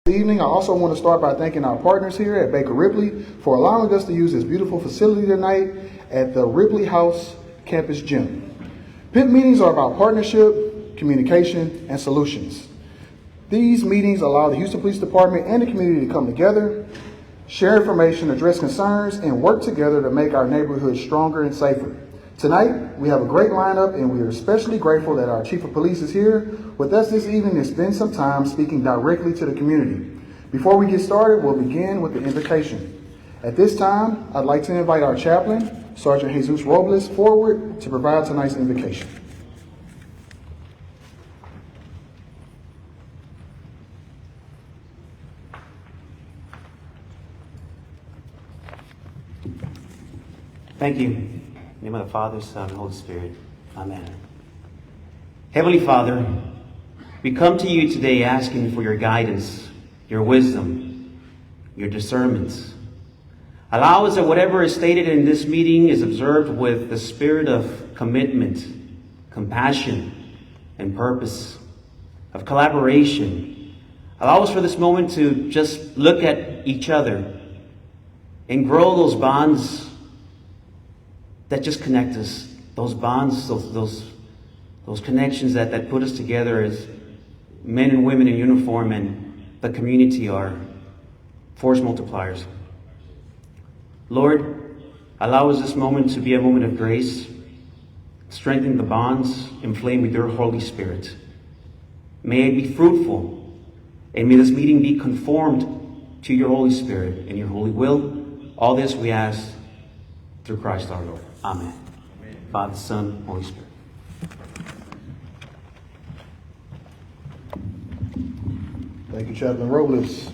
Evening. I also want to start by thanking our partners here at Baker Ripley for allowing us to use this beautiful facility tonight at the Ripley House Campus Gym. PIP meetings are about partnership, communication, and solutions. These meetings allow the Houston Police Department and the community to come together, share information, address concerns, and work together to make our neighborhood stronger and safer. Tonight, we have a great lineup, and we are especially grateful that our Chief of Police is here with us this evening and spend some time speaking directly to the community. Before we get started, we'll begin with the invocation. At this time, I'd like to invite our chaplain, Sergeant Jesus Robles, forward to provide tonight's invocation. Thank you. In the name of the Father, Son, and Holy Spirit. Amen. Heavenly Father, we come to you today asking for your guidance, your wisdom, your discernment. Allow us that whatever is stated in this meeting is observed with the spirit of commitment, compassion, and purpose, of collaboration. Allow us for this moment to just look at each other and grow those bonds that just connect us, those bonds, those connections that put us together as men and women in uniform, and the community are force multipliers. Lord, allow us this moment to be a moment of grace. Strengthen the bonds inflamed with your Holy Spirit. May it be fruitful, and may this meeting be conformed to your Holy Spirit and your holy will. All this we ask through Christ our Lord. Amen. Amen. Father, Son, Holy Spirit. Thank you, Chaplain Robles.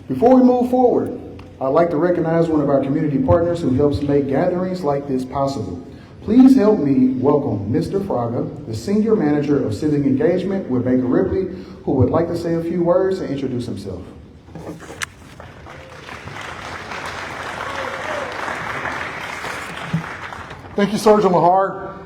Before we move forward, I'd like to recognize one of our community partners who helps make gatherings like this possible. Please help me welcome Mr. Fraga, the Senior Manager of Civic Engagement with Baker Ripley, who would like to say a few words and introduce himself. Thank you, Sergeant Lahar.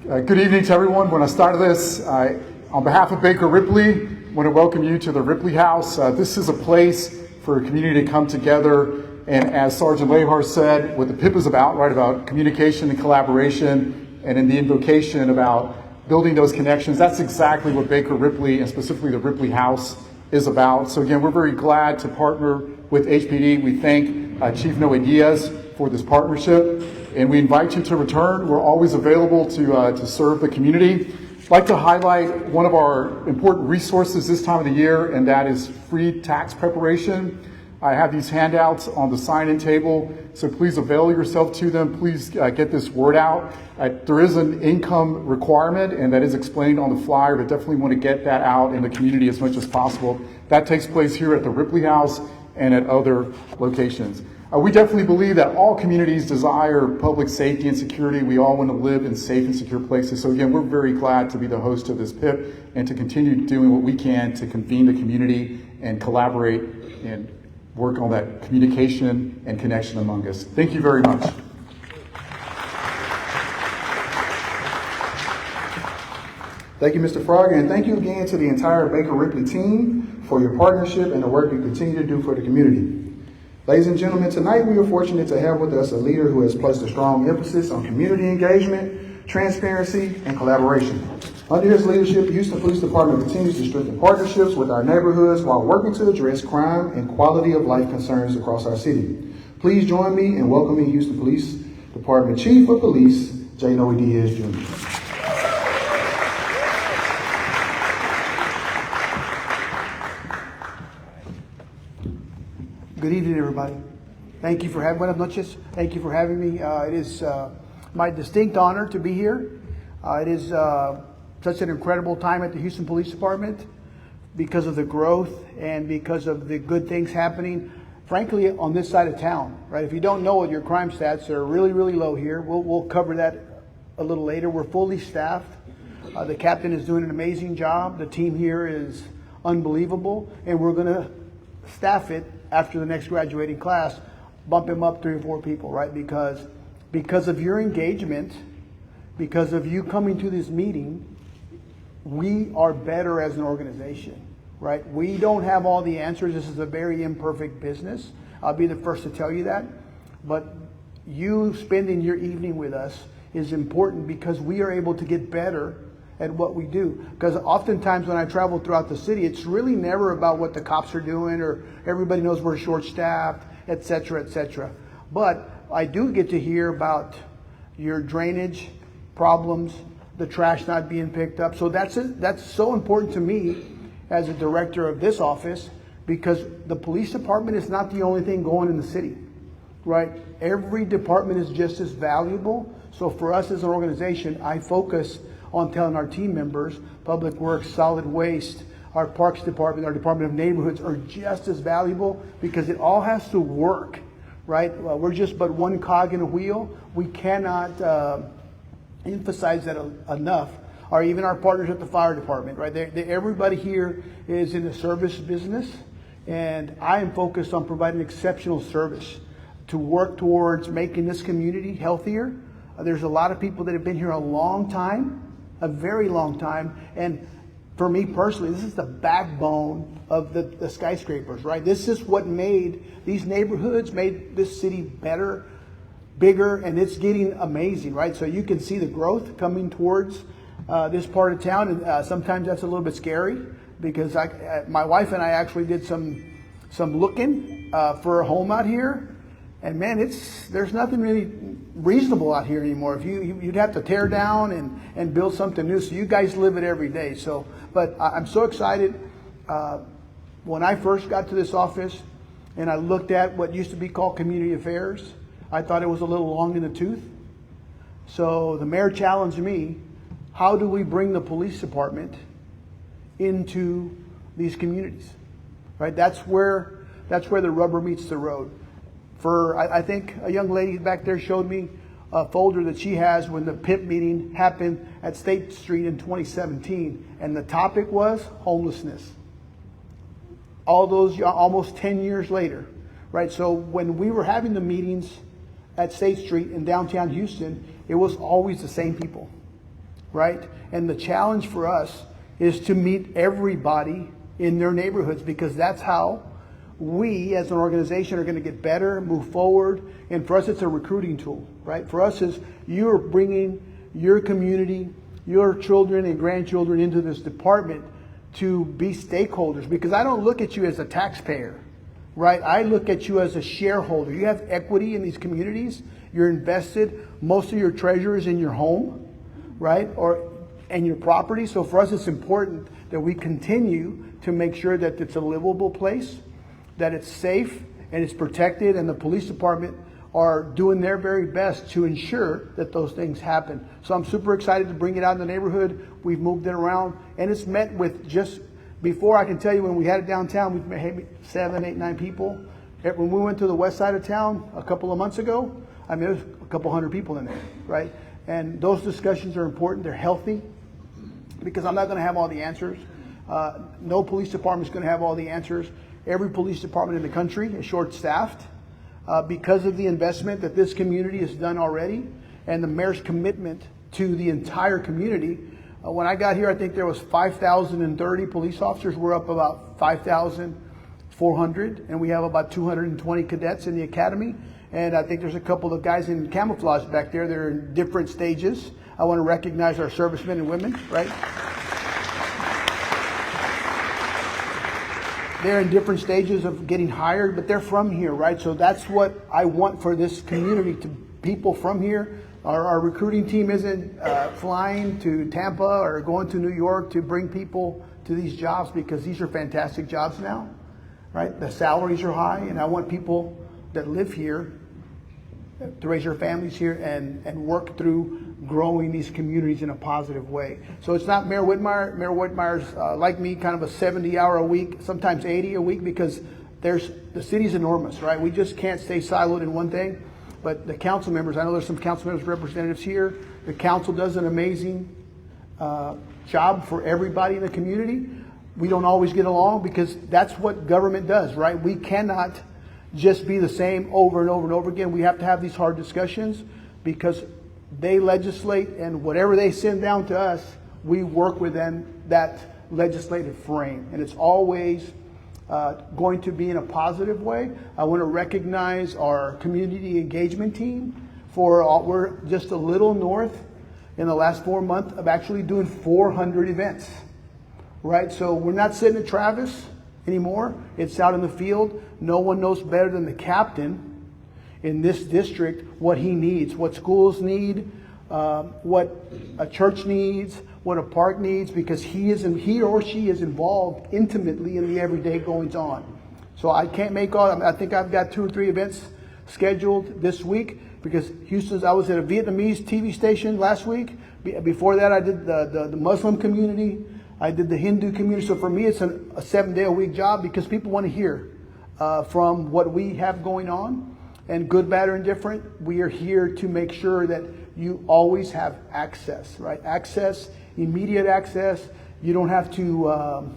Good evening to everyone. When I started this, on behalf of Baker Ripley, I want to welcome you to the Ripley House. This is a place for a community to come together, and as Sergeant Lahar said, what the PIP is about, right, about communication and collaboration, and in the invocation about building those connections, that's exactly what Baker Ripley, and specifically the Ripley House, is about. So again, we're very glad to partner with HPD. We thank Chief Noe Diaz for this partnership, and we invite you to return. We're always available to serve the community. I'd like to highlight one of our important resources this time of the year, and that is free tax preparation. I have these handouts on the sign-in table, so please avail yourself to them. Please get this word out. There is an income requirement, and that is explained on the flyer, but definitely want to get that out in the community as much as possible. That takes place here at the Ripley House and at other locations. We definitely believe that all communities desire public safety and security. We all want to live in safe and secure places. So again, we're very glad to be the host of this PIP and to continue doing what we can to convene the community and collaborate and work on that communication and connection among us. Thank you very much. Thank you, Mr. Fraga, and thank you again to the entire Baker Ripley team for your partnership and the work you continue to do for the community. Ladies and gentlemen, tonight we are fortunate to have with us a leader who has placed a strong emphasis on community engagement, transparency, and collaboration. Under his leadership, the Houston Police Department continues to strengthen partnerships with our neighborhoods while working to address crime and quality of life concerns across our city. Please join me in welcoming Houston Police Department Chief of Police, J. Noe Diaz, Jr. Good evening, everybody. Thank you for having, buenas noches. Thank you for having me. It is my distinct honor to be here. It is such an incredible time at the Houston Police Department because of the growth and because of the good things happening, frankly, on this side of town, right? If you don't know it, your crime stats are really, really low here. We'll cover that a little later. We're fully staffed. The captain is doing an amazing job. The team here is unbelievable, and we're going to staff it after the next graduating class, bump him up 3 or 4 people, right? Because of your engagement, because of you coming to this meeting, we are better as an organization. right? We don't have all the answers. This is a very imperfect business. I'll be the first to tell you that. But you spending your evening with us is important because we are able to get better at what we do. Because oftentimes when I travel throughout the city, it's really never about what the cops are doing or everybody knows we're short-staffed, et cetera, et cetera. But I do get to hear about your drainage problems, the trash not being picked up. So that's so important to me as a director of this office, because the police department is not the only thing going in the city, right? Every department is just as valuable. So for us as an organization, I focus on telling our team members, Public Works, Solid Waste, our Parks Department, our Department of Neighborhoods are just as valuable because it all has to work, right? We're just but one cog in a wheel. We cannot emphasize that enough. Or even our partners at the fire department, right? Everybody here is in the service business, and I am focused on providing exceptional service to work towards making this community healthier. There's a lot of people that have been here a long time, a very long time, and for me personally, this is the backbone of the skyscrapers, right? This is what made these neighborhoods, made this city better, bigger, and it's getting amazing, right? So you can see the growth coming towards this part of town, and sometimes that's a little bit scary because my wife and I actually did some looking for a home out here, and man, there's nothing really reasonable out here anymore. If you'd have to tear down and build something new. So you guys live it every day. So, but I'm so excited. When I first got to this office, and I looked at what used to be called community affairs, I thought it was a little long in the tooth. So the mayor challenged me. How do we bring the police department into these communities, right? That's where the rubber meets the road. I think a young lady back there showed me a folder that she has when the PIP meeting happened at State Street in 2017, and the topic was homelessness. All those almost 10 years later, right? So when we were having the meetings at State Street in downtown Houston, it was always the same people. Right? And the challenge for us is to meet everybody in their neighborhoods, because that's how we as an organization are going to get better, move forward. And for us, it's a recruiting tool, right? For us, is you're bringing your community, your children and grandchildren into this department to be stakeholders, because I don't look at you as a taxpayer, right? I look at you as a shareholder. You have equity in these communities. You're invested. Most of your treasure is in your home, right? And your property. So for us, it's important that we continue to make sure that it's a livable place, that it's safe and it's protected, and the police department are doing their very best to ensure that those things happen. So I'm super excited to bring it out in the neighborhood. We've moved it around, and it's met with, just before, I can tell you, when we had it downtown, we've had 7, 8, 9 people. When we went to the west side of town a couple of months ago, I mean, there's a couple hundred people in there, right? And those discussions are important. They're healthy, because I'm not going to have all the answers. No police department is going to have all the answers. Every police department in the country is short-staffed because of the investment that this community has done already, and the mayor's commitment to the entire community. When I got here, I think there was 5,030 police officers. We're up about 5,400, and we have about 220 cadets in the academy. And I think there's a couple of guys in camouflage back there. They're in different stages. I want to recognize our servicemen and women, right? They're in different stages of getting hired, but they're from here, right? So that's what I want for this community, to people from here. Our recruiting team isn't flying to Tampa or going to New York to bring people to these jobs, because these are fantastic jobs now, right? The salaries are high, and I want people that live here to raise their families here and work through growing these communities in a positive way. So it's not Mayor Whitmire. Mayor Whitmire's like me, kind of a 70-hour a week, sometimes 80 a week, because the city's enormous, right? We just can't stay siloed in one thing. But the council members, I know there's some council members, representatives here. The council does an amazing job for everybody in the community. We don't always get along, because that's what government does, right? We cannot just be the same over and over and over again. We have to have these hard discussions, because they legislate, and whatever they send down to us, we work with them, that legislative frame, and it's always going to be in a positive way. I want to recognize our community engagement team we're just a little north in the last 4 months of actually doing 400 events, right? So we're not sitting at Travis anymore. It's out in the field. No one knows better than the captain in this district what he needs, what schools need, what a church needs, what a park needs, because he or she is involved intimately in the everyday goings on. So I can't make I think I've got 2 or 3 events scheduled this week, because I was at a Vietnamese TV station last week. Before that, I did the Muslim community. I did the Hindu community. So for me, it's a 7-day-a-week job, because people want to hear from what we have going on. And good, bad, or indifferent, we are here to make sure that you always have access, right? Access, immediate access. You don't have to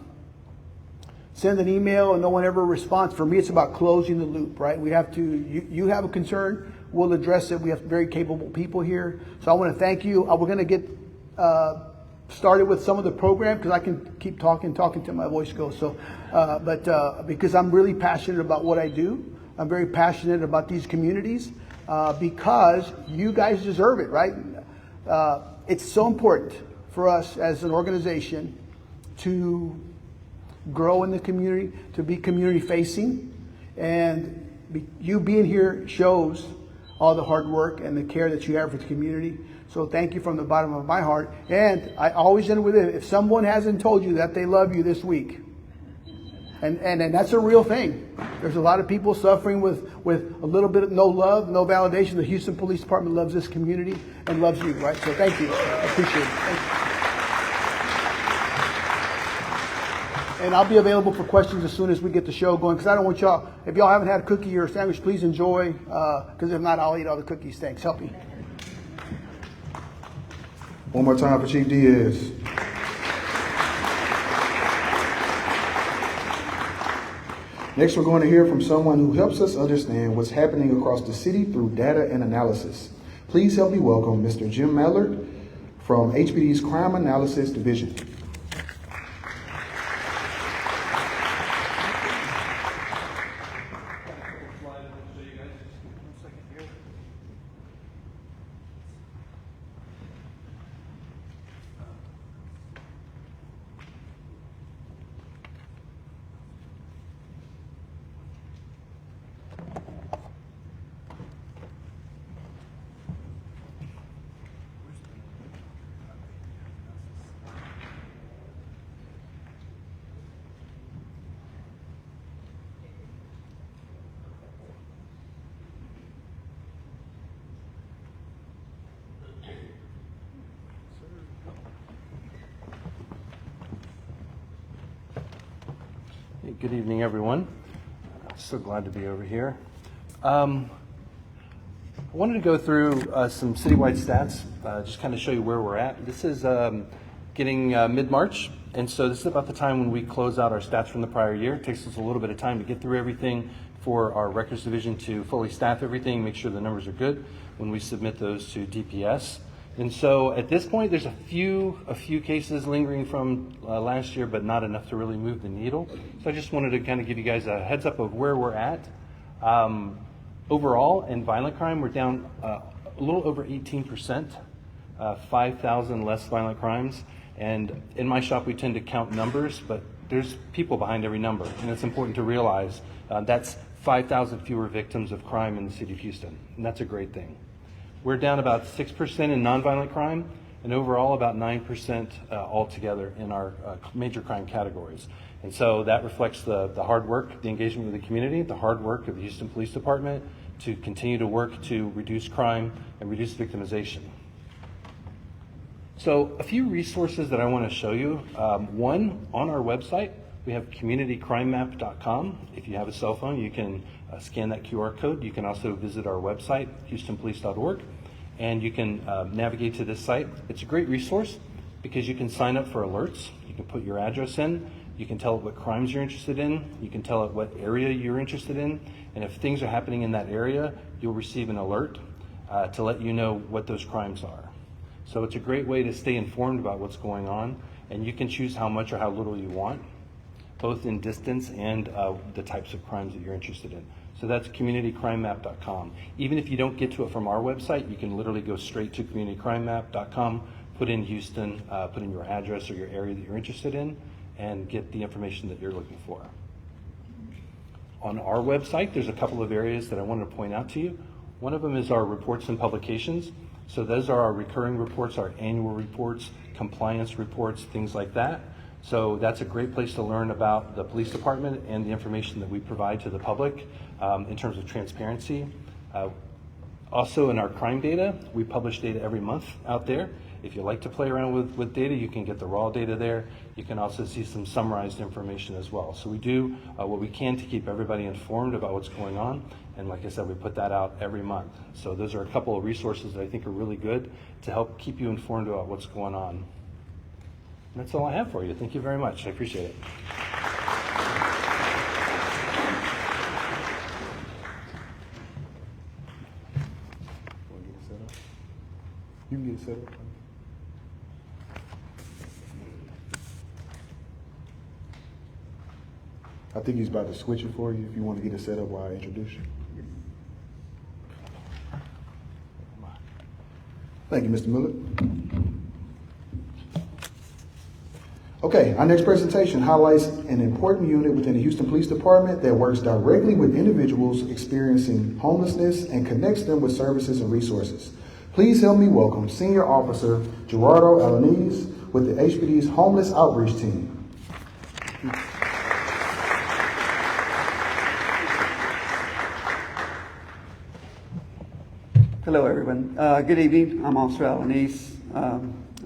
send an email and no one ever responds. For me, it's about closing the loop, right? We have to, you have a concern, we'll address it. We have very capable people here. So I want to thank you. We're going to get started with some of the program, because I can keep talking till my voice goes. So, because I'm really passionate about what I do. I'm very passionate about these communities, because you guys deserve it, right? It's so important for us as an organization to grow in the community, to be community facing, and you being here shows all the hard work and the care that you have for the community. So thank you from the bottom of my heart. And I always end with it: if someone hasn't told you that they love you this week, and that's a real thing. There's a lot of people suffering with a little bit of no love, no validation. The Houston Police Department loves this community and loves you, right? So thank you. I appreciate it. Thank you. And I'll be available for questions as soon as we get the show going, because I don't want y'all, if y'all haven't had a cookie or a sandwich, please enjoy, because if not, I'll eat all the cookies. Thanks. Help me. One more time for Chief Diaz. Next, we're going to hear from someone who helps us understand what's happening across the city through data and analysis. Please help me welcome Mr. Jim Mallard from HPD's Crime Analysis Division. Good evening, everyone. So glad to be over here. I wanted to go through some citywide stats, just kind of show you where we're at. This is getting mid-March, and so this is about the time when we close out our stats from the prior year. It takes us a little bit of time to get through everything for our records division to fully staff everything, make sure the numbers are good when we submit those to DPS. And so at this point, there's a few cases lingering from last year, but not enough to really move the needle. So I just wanted to kind of give you guys a heads up of where we're at. Overall, in violent crime, we're down a little over 18%, 5,000 less violent crimes. And in my shop, we tend to count numbers, but there's people behind every number. And it's important to realize that's 5,000 fewer victims of crime in the city of Houston. And that's a great thing. We're down about 6% in nonviolent crime, and overall about 9% altogether in our major crime categories. And so that reflects the hard work, the engagement with the community, the hard work of the Houston Police Department to continue to work to reduce crime and reduce victimization. So a few resources that I want to show you. One, on our website, we have communitycrimemap.com. If you have a cell phone, you can scan that QR code. You can also visit our website, houstonpolice.org, and you can navigate to this site. It's a great resource because you can sign up for alerts. You can put your address in. You can tell it what crimes you're interested in. You can tell it what area you're interested in. And if things are happening in that area, you'll receive an alert to let you know what those crimes are. So it's a great way to stay informed about what's going on. and you can choose how much or how little you want, both in distance and the types of crimes that you're interested in. So that's communitycrimemap.com. Even if you don't get to it from our website, you can literally go straight to communitycrimemap.com, put in Houston, put in your address or your area that you're interested in, and get the information that you're looking for. On our website, there's a couple of areas that I wanted to point out to you. One of them is our reports and publications. So those are our recurring reports, our annual reports, compliance reports, things like that. So that's a great place to learn about the police department and the information that we provide to the public in terms of transparency. Also in our crime data, we publish data every month out there. If you like to play around with data, you can get the raw data there. You can also see some summarized information as well. So we do what we can to keep everybody informed about what's going on. And like I said, we put that out every month. So those are a couple of resources that I think are really good to help keep you informed about what's going on. And that's all I have for you. Thank you very much. I appreciate it. You can get it set up. I think he's about to switch it for you if you want to get it set up while I introduce you. Thank you, Mr. Miller. Okay, our next presentation highlights an important unit within the Houston Police Department that works directly with individuals experiencing homelessness and connects them with services and resources. Please help me welcome Senior Officer Gerardo Alaniz with the HPD's Homeless Outreach Team. Hello, everyone. Good evening. I'm Officer Alaniz.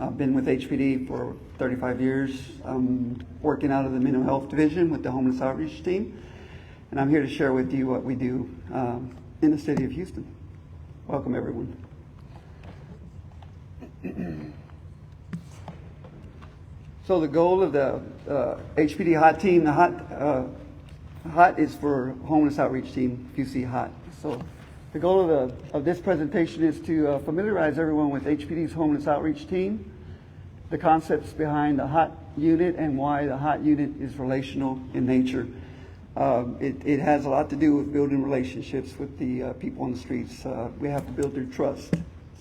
I've been with HPD for 35 years. I'm working out of the Mental Health Division with the Homeless Outreach Team, and I'm here to share with you what we do in the city of Houston. Welcome, everyone. So the goal of the HPD HOT team, the HOT is for Homeless Outreach Team, if you see HOT. So the goal of this presentation is to familiarize everyone with HPD's Homeless Outreach Team, the concepts behind the HOT unit, and why the HOT unit is relational in nature. It has a lot to do with building relationships with the people on the streets. We have to build their trust.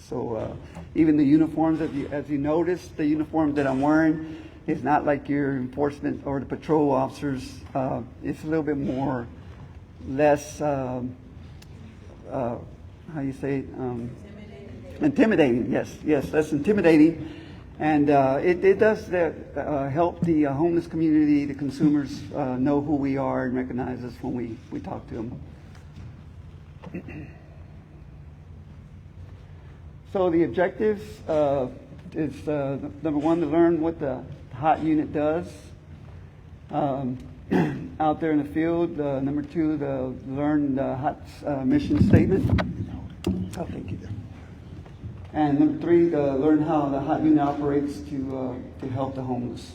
So even the uniforms, as you notice, the uniform that I'm wearing is not like your enforcement or the patrol officers. It's a little bit more, less, how you say it? Intimidating, yes, less intimidating. And it does help the homeless community, the consumers, know who we are and recognize us when we talk to them. So the objectives is number one, to learn what the HOT unit does out there in the field. Number two, to learn the HOT's mission statement. Oh, thank you. And number three, to learn how the HOT unit operates to help the homeless.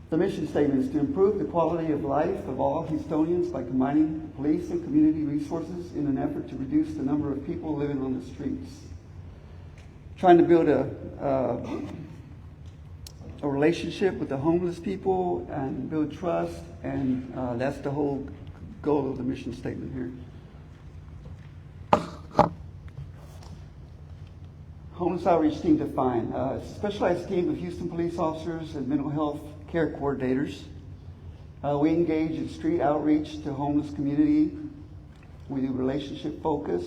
The mission statement is to improve the quality of life of all Houstonians by combining police and community resources in an effort to reduce the number of people living on the streets. Trying to build a relationship with the homeless people and build trust, and that's the whole goal of the mission statement here. Homeless Outreach Team defined. It's a specialized team of Houston police officers and mental health care coordinators. We engage in street outreach to homeless community. We do relationship focus.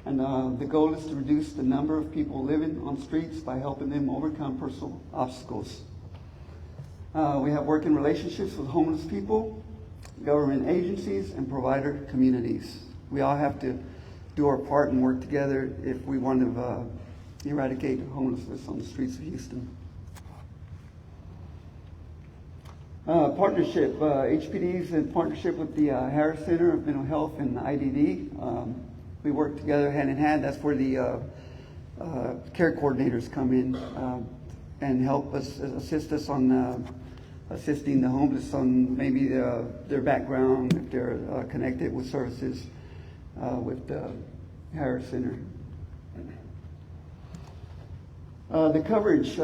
And the goal is to reduce the number of people living on streets by helping them overcome personal obstacles. We have working relationships with homeless people, government agencies, and provider communities. We all have to do our part and work together if we want to eradicate homelessness on the streets of Houston. Partnership. HPD is in partnership with the Harris Center of Mental Health and IDD. We work together hand in hand. That's where the care coordinators come in and help us, assist us on assisting the homeless on maybe their background, if they're connected with services. with the Harris Center. The coverage.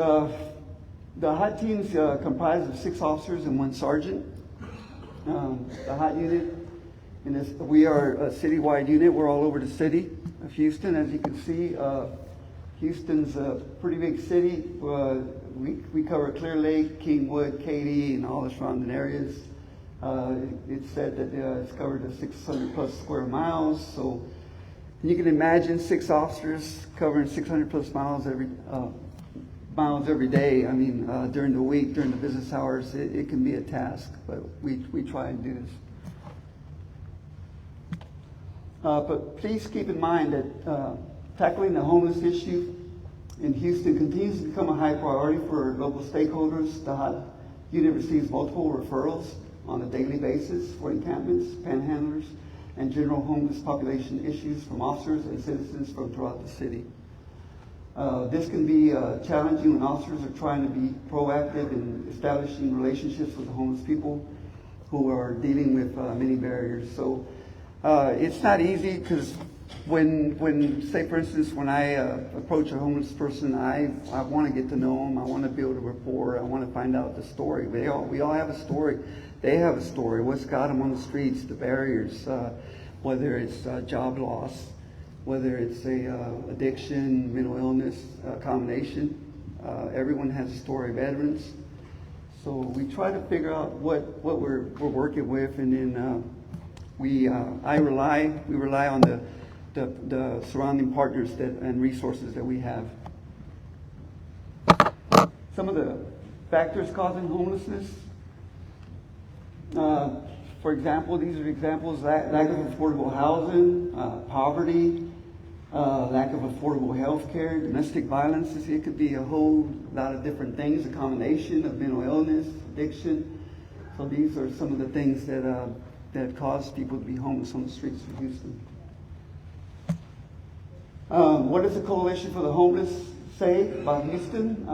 The HOT team's comprised of 6 officers and 1 sergeant. The HOT unit, we are a citywide unit. We're all over the city of Houston. As you can see, Houston's a pretty big city. We cover Clear Lake, Kingwood, Katy, and all the surrounding areas. It's said that it's covered 600 plus square miles. So you can imagine 6 officers covering 600 plus miles every day. I mean, during the week, during the business hours, it can be a task, but we try and do this. But please keep in mind that tackling the homeless issue in Houston continues to become a high priority for local stakeholders. The HOT unit receives multiple referrals on a daily basis for encampments, panhandlers, and general homeless population issues from officers and citizens from throughout the city. This can be challenging when officers are trying to be proactive in establishing relationships with the homeless people who are dealing with many barriers. So it's not easy because when say for instance, when I approach a homeless person, I want to get to know them. I want to build a rapport. I want to find out the story. We all have a story. They have a story. What's got them on the streets, the barriers, whether it's job loss, whether it's addiction, mental illness, combination. Everyone has a story. Veterans. So we try to figure out what we're working with, and then we rely on the surrounding partners and resources that we have. Some of the factors causing homelessness. For example, these are examples: lack of affordable housing, poverty, lack of affordable health care, domestic violence. It could be a whole lot of different things, a combination of mental illness, addiction. So these are some of the things that cause people to be homeless on the streets of Houston. What does the Coalition for the Homeless say about Houston?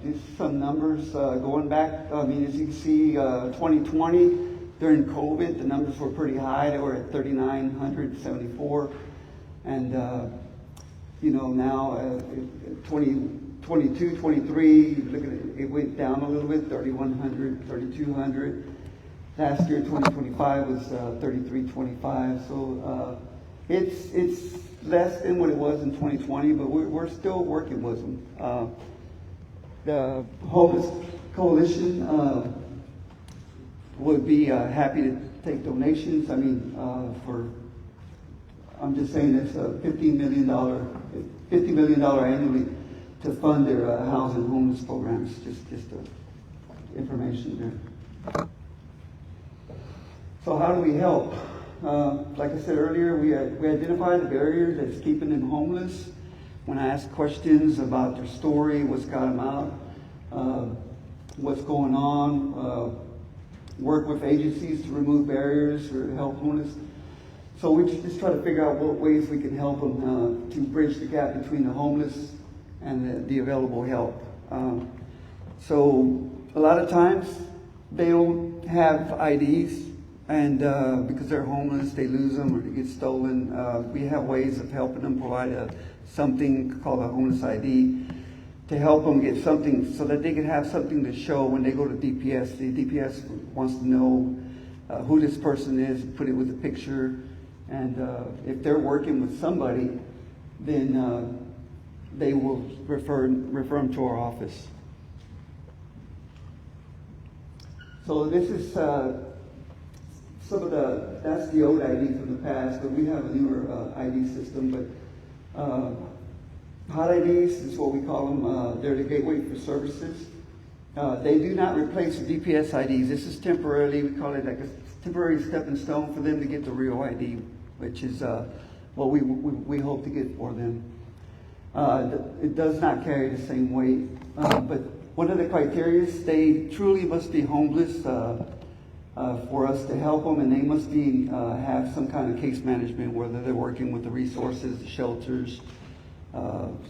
Just some numbers going back. I mean, as you can see, 2020, during COVID, the numbers were pretty high. They were at 3,974. And, now 2022, 23, look at it went down a little bit, 3,100, 3,200. Last year, 2025 was 3,325. So it's less than what it was in 2020, but we're still working with them. The Homeless Coalition would be happy to take donations. I mean, I'm just saying it's $50 million annually to fund their housing homeless programs. Just information there. So how do we help? Like I said earlier, we identify the barriers that's keeping them homeless. When I ask questions about their story, what's got them out, what's going on, work with agencies to remove barriers or help homeless. So we just try to figure out what ways we can help them to bridge the gap between the homeless and the available help. So a lot of times they don't have IDs. And because they're homeless, they lose them or they get stolen. We have ways of helping them provide something called a homeless ID to help them get something so that they can have something to show when they go to DPS. The DPS wants to know who this person is, put it with a picture, and if they're working with somebody, then they will refer them to our office. So this is that's the old ID from the past, but we have a newer ID system. But hot IDs is what we call them. They're the gateway for services. They do not replace the DPS IDs. This is temporarily, we call it like a temporary stepping stone for them to get the real ID, which is what we hope to get for them. It does not carry the same weight, but one of the criteria is they truly must be homeless for us to help them, and they must be have some kind of case management, whether they're working with the resources, the shelters,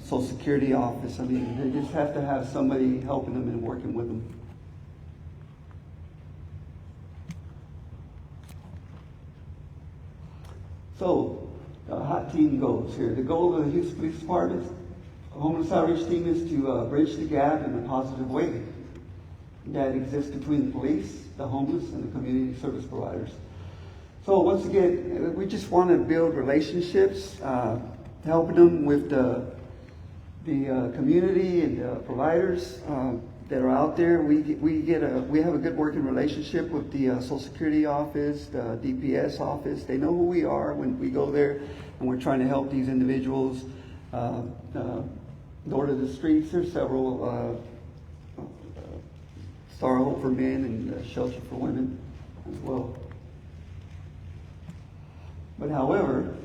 Social Security office. I mean, they just have to have somebody helping them and working with them. So hot team goes here. The goal of the Houston Police Department's homeless outreach team is to bridge the gap in a positive way that exists between the police, the homeless, and the community service providers. So once again, we just want to build relationships, helping them with the community and the providers that are out there. We have a good working relationship with the Social Security office, the DPS office. They know who we are when we go there, and we're trying to help these individuals go to the streets. There's several Star Hope for Men and Shelter for Women as well. But however,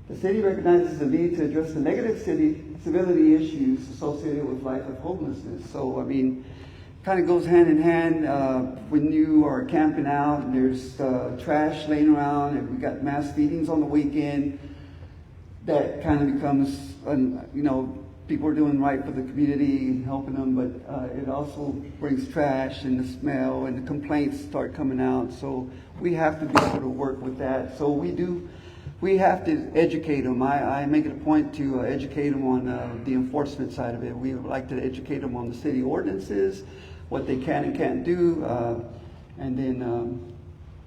the city recognizes the need to address the negative civility issues associated with life of homelessness. So, I mean, kind of goes hand in hand when you are camping out and there's trash laying around and we got mass feedings on the weekend. That kind of becomes, people are doing right for the community and helping them, but it also brings trash and the smell and the complaints start coming out. So we have to be able to work with that. So we have to educate them. I make it a point to educate them on the enforcement side of it. We would like to educate them on the city ordinances, what they can and can't do, and then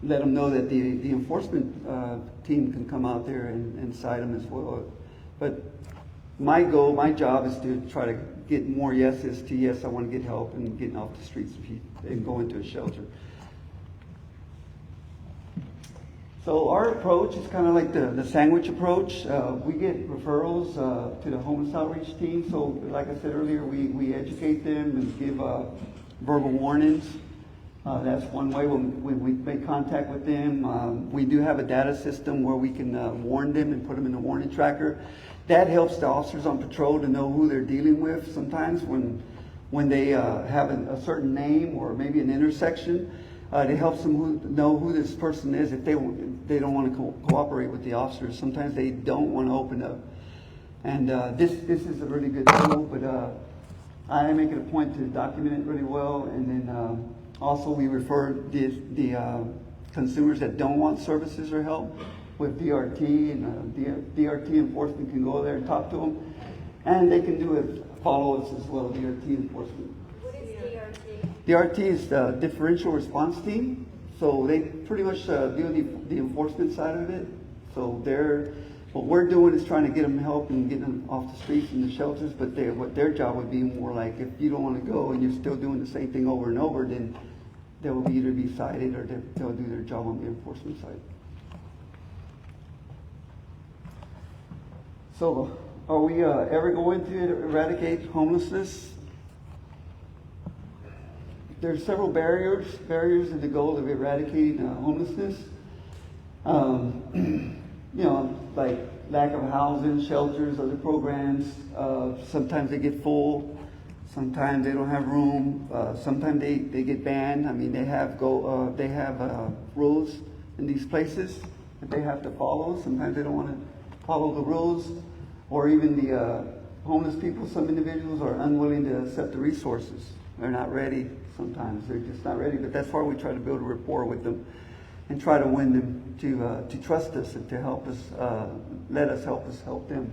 let them know that the enforcement team can come out there and cite them as well. But my job is to try to get more yeses to yes, I want to get help and getting off the streets and go into a shelter. So our approach is kind of like the sandwich approach. We get referrals to the homeless outreach team. So like I said earlier, we educate them and give verbal warnings. That's one way when we make contact with them. We do have a data system where we can warn them and put them in the warning tracker. That helps the officers on patrol to know who they're dealing with. Sometimes when they have a certain name or maybe an intersection, it helps them know who this person is if they don't want to cooperate with the officers. Sometimes they don't want to open up. And this is a really good tool, but I make it a point to document it really well. And then also we refer the consumers that don't want services or help with DRT, and DRT enforcement can go there and talk to them. And they can do it, follow us as well, DRT enforcement. What is DRT? DRT is the differential response team. So they pretty much do the enforcement side of it. So what we're doing is trying to get them help and getting them off the streets and the shelters. But what their job would be more like, if you don't want to go and you're still doing the same thing over and over, then they will either be cited or they'll do their job on the enforcement side. So are we ever going to eradicate homelessness? There's several barriers in the goal of eradicating homelessness. Like lack of housing, shelters, other programs. Sometimes they get full. Sometimes they don't have room. Sometimes they get banned. I mean, they have rules in these places that they have to follow. Sometimes they don't want to follow the rules, or even the homeless people. Some individuals are unwilling to accept the resources. They're not ready. Sometimes they're just not ready. But that's why we try to build a rapport with them and try to win them to trust us and to help us, let us help them.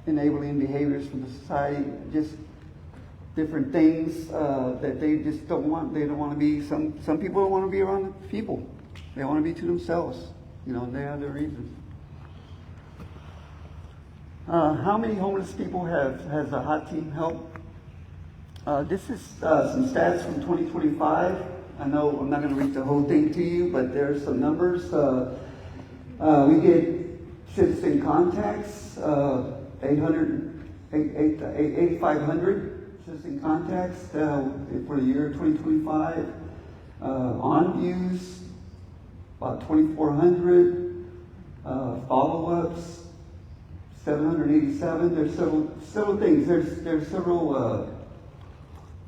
Enabling behaviors from the society, just different things that they just don't want. They don't want to be. Some people don't want to be around people. They want to be to themselves. They have their reasons. How many homeless people has a hot team helped? This is some stats from 2025. I know I'm not going to read the whole thing to you, but there's some numbers. We get citizen contacts, 8,500 citizen contacts for the year 2025. On views, about 2,400. Follow-ups, 787. There's several things. There's several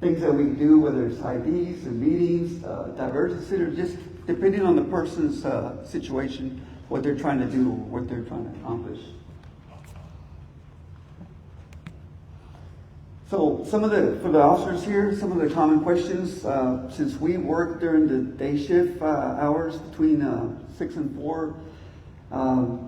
things that we do, whether it's IDs or meetings, divergency, or just depending on the person's situation, what they're trying to do, what they're trying to accomplish. So for the officers here, some of the common questions, since we work during the day shift hours between 6 and 4,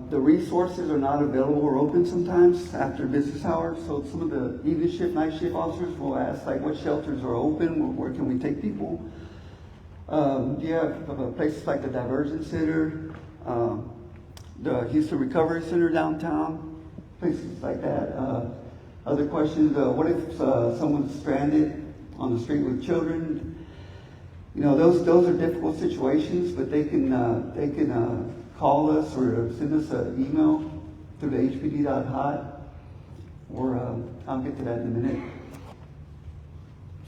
the resources are not available or open sometimes after business hours. So some of the evening shift, night shift officers will ask, like, what shelters are open? Where can we take people? Do you have places like the Diversion Center, the Houston Recovery Center downtown, places like that? Other questions, what if someone's stranded on the street with children? You know, those are difficult situations, but they can call us or send us an email through the hpd.hot, or I'll get to that in a minute.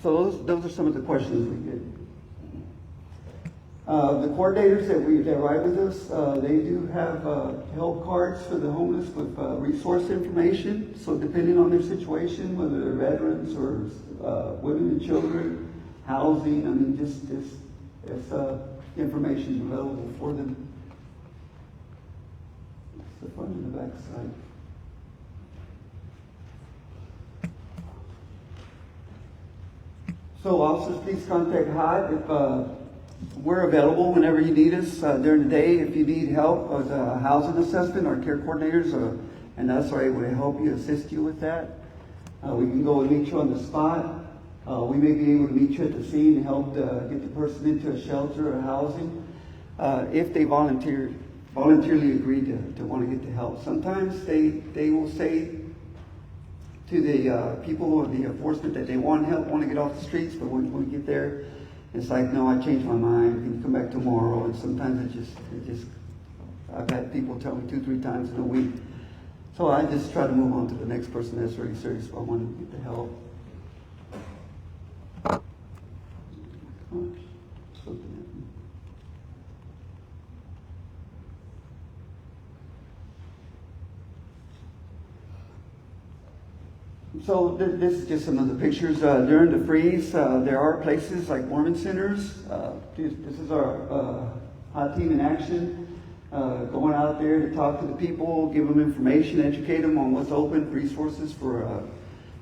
So those are some of the questions we get. The coordinators that ride with us, they do have help cards for the homeless with resource information. So depending on their situation, whether they're veterans or women and children, housing, I mean, just information available for them. It's the front and the back side. So officers, please contact HOT if we're available whenever you need us during the day. If you need help with a housing assessment, our care coordinators and us are able to help you, assist you with that. We can go and meet you on the spot. We may be able to meet you at the scene and help get the person into a shelter or housing if they voluntarily agree to want to get the help. Sometimes they will say to the people or the enforcement that they want help, want to get off the streets, but when we get there, it's like, no, I changed my mind. Can you come back tomorrow? And sometimes it just I've had people tell me 2-3 times in a week. So I just try to move on to the next person that's really serious about wanting to get the help. So this is just some of the pictures during the freeze. There are places like Mormon centers. This is our HOT team in action, going out there to talk to the people, give them information, educate them on what's open, resources for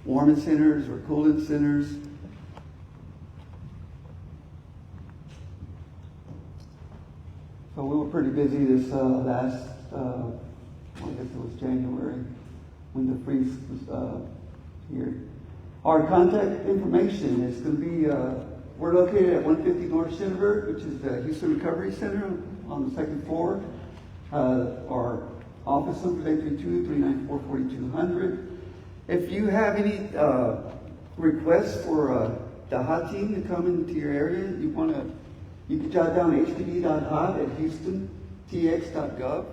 Mormon centers or cooling centers. So we were pretty busy this last, I guess it was January, when the freeze was here. Our contact information is going to be, we're located at 150 North Shinneberg, which is the Houston Recovery Center on the second floor. Our office number is 832-394-4200. If you have any requests for the HOT team to come into your area, you can jot down hpd.hot at houstontx.gov.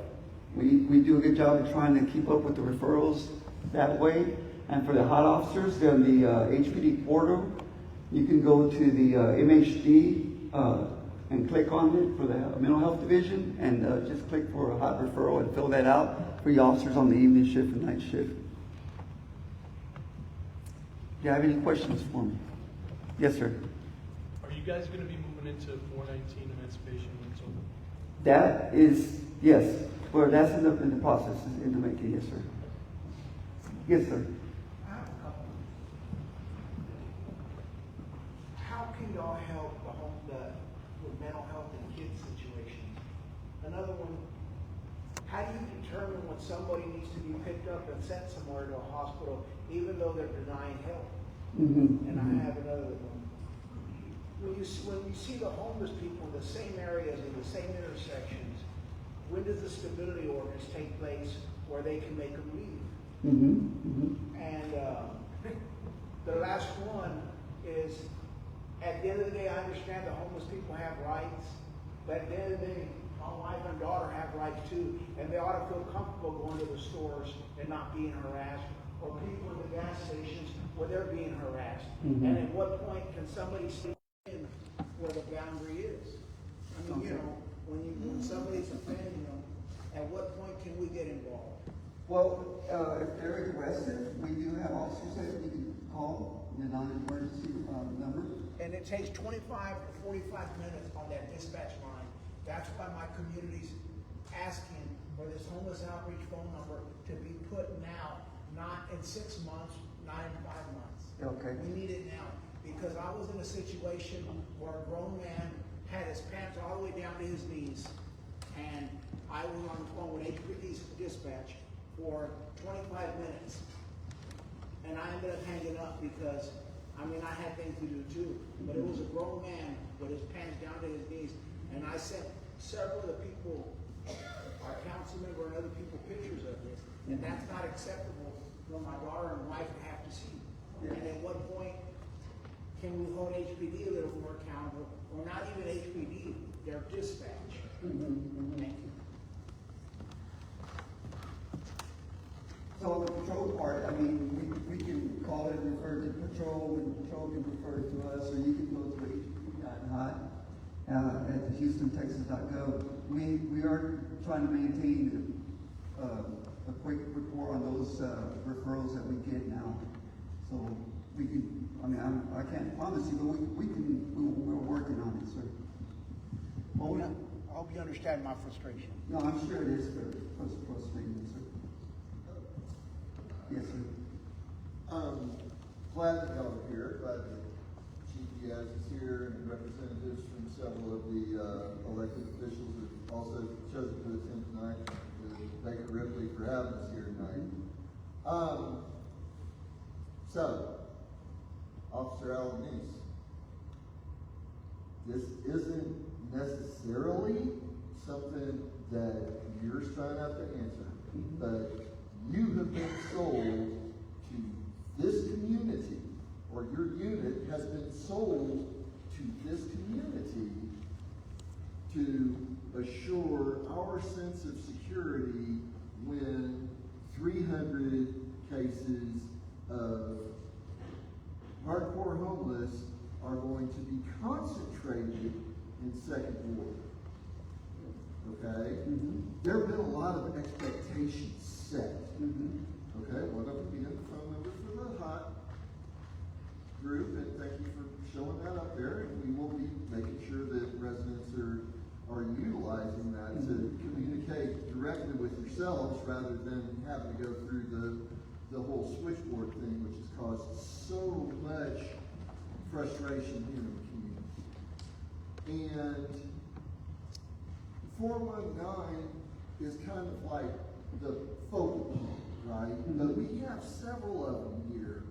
We do a good job of trying to keep up with the referrals that way. And for the HOT officers, they're on the HPD portal. You can go to the MHD and click on it for the mental health division, and just click for a HOT referral and fill that out for your officers on the evening shift and night shift. Do you have any questions for me? Yes, sir. Are you guys going to be moving into 419 emancipation and so on? That is, yes. Well, that's in the process, in the making, yes, sir. Yes, sir. How can y'all help with mental health and kids situations? Another one, how do you determine when somebody needs to be picked up and sent somewhere to a hospital, even though they're denying help? Mm-hmm. And I have another one. When you see the homeless people in the same areas, in the same intersections, when does the stability ordinance take place where they can make them leave? Mm-hmm. Mm-hmm. And the last one is, at the end of the day, I understand the homeless people have rights, but at the end of the day, my wife and daughter have rights too, and they ought to feel comfortable going to the stores and not being harassed, or people in the gas stations where they're being harassed. Mm-hmm. And at what point can somebody step in where the boundary is? I mean, you know, when somebody's offending them, at what point can we get involved? Well, if they're aggressive, we do have officers that you can call the non-emergency number. And it takes 25 to 45 minutes on that dispatch line. That's why my community's asking for this homeless outreach phone number to be put now, not in 6 months 5 months. Okay. We need it now, because I was in a situation where a grown man had his pants all the way down to his knees, and I was on the phone with HPD's dispatch for 25 minutes. And I ended up hanging up because, I mean, I had things to do too, but it was a grown man with his pants down to his knees, and I sent several of the people, our council member and other people, pictures of this, and that's not acceptable for my daughter and wife to have to see. And at what point can we hold HPD a little more accountable, or not even HPD, their dispatch? Thank you. So on the patrol part, I mean, we can call it and refer to patrol, and patrol can refer to us, or you can go to hp.hot at the HoustonTexas.gov. We are trying to maintain a quick report on those referrals that we get now. So we can, I mean, I can't promise you, but we're working on it, sir. Well, I hope you understand my frustration. No, I'm sure it is frustrating, sir. Yes, sir. Glad that y'all are here. Glad that Chief Diaz is here and representatives from several of the elected officials that also chosen to attend tonight. Baker Ripley for having us here tonight. So, Officer Alanis, this isn't necessarily something that you're signed up to answer, but you have been sold to this community, or your unit has been sold to this community to assure our sense of security when 300 cases of hardcore homeless are going to be concentrated in Second Ward. Okay? There have been a lot of expectations set. Okay, one of them being the phone number for the HOT group, and thank you for showing that up there. And we will be making sure that residents are utilizing that to communicate directly with yourselves rather than having to go through the whole switchboard thing, which has caused so much frustration here in the community. And 419 is kind of like the focal point, right? But we have several of them here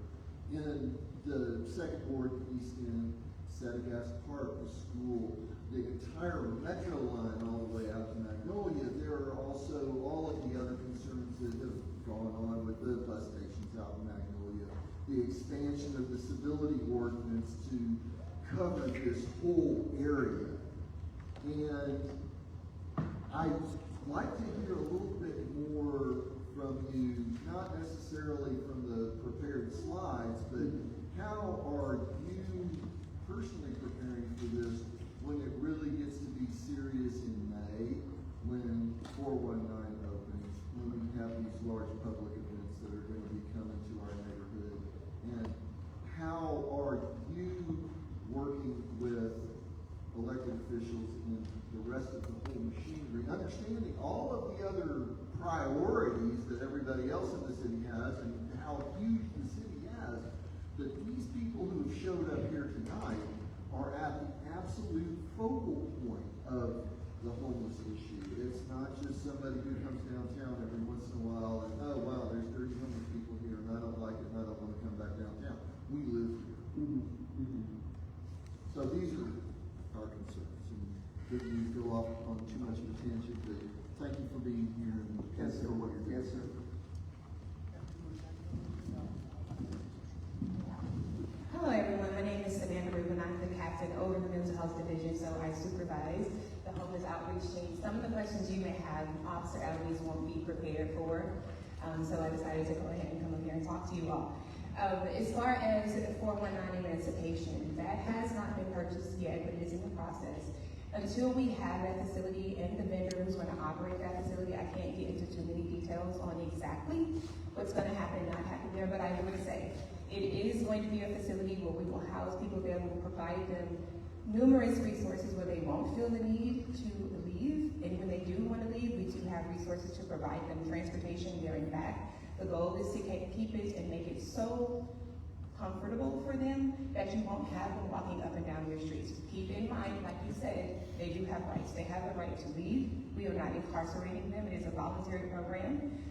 in the Second Ward, East End, Setagast Park, the school, the entire metro line all the way out to Magnolia. There are also all of the other concerns that have gone on with the bus stations out in Magnolia, the expansion of the civility ordinance to cover this whole area. And I'd like to hear a little bit more from you, not necessarily from the prepared slides, but how are you personally preparing for this when it really gets to be serious in May, when 419 opens, when we have these large public events that are going to be coming to our neighborhood? And how are you working with elected officials and the rest of the whole machinery, understanding all of the other priorities that everybody else in the city has and how huge the city has, that these people who have showed up here tonight are at the absolute focal point of the homeless issue. It's not just somebody who comes downtown every once in a while and, oh wow, there's 30 homeless people here and I don't like it and I don't want to come back downtown. We live here. So these are our concerns. And didn't mean to go off on too much of a tangent, but thank you for being here and Yes, sir. for what you're doing. Yes, sir. Hello everyone, my name is Samantha Rubin. I'm the captain over the mental health division, so I supervise the homeless outreach team. Some of the questions you may have, Officer Alanis won't be prepared for, so I decided to go ahead and come up here and talk to you all. As far as 419 emancipation, that has not been purchased yet, but it is in the process. Until we have that facility and the vendor who's going to operate that facility, I can't get into too many details on exactly what's going to happen and not happen there, but I would say it is going to be a facility where we will house people there, we will provide them numerous resources where they won't feel the need to leave, and when they do want to leave, we do have resources to provide them transportation there and back. The goal is to keep it and make it so comfortable for them that you won't have them walking up and down your streets. Keep in mind, like you said, they do have rights. They have the right to leave. We are not incarcerating them. It is a voluntary program.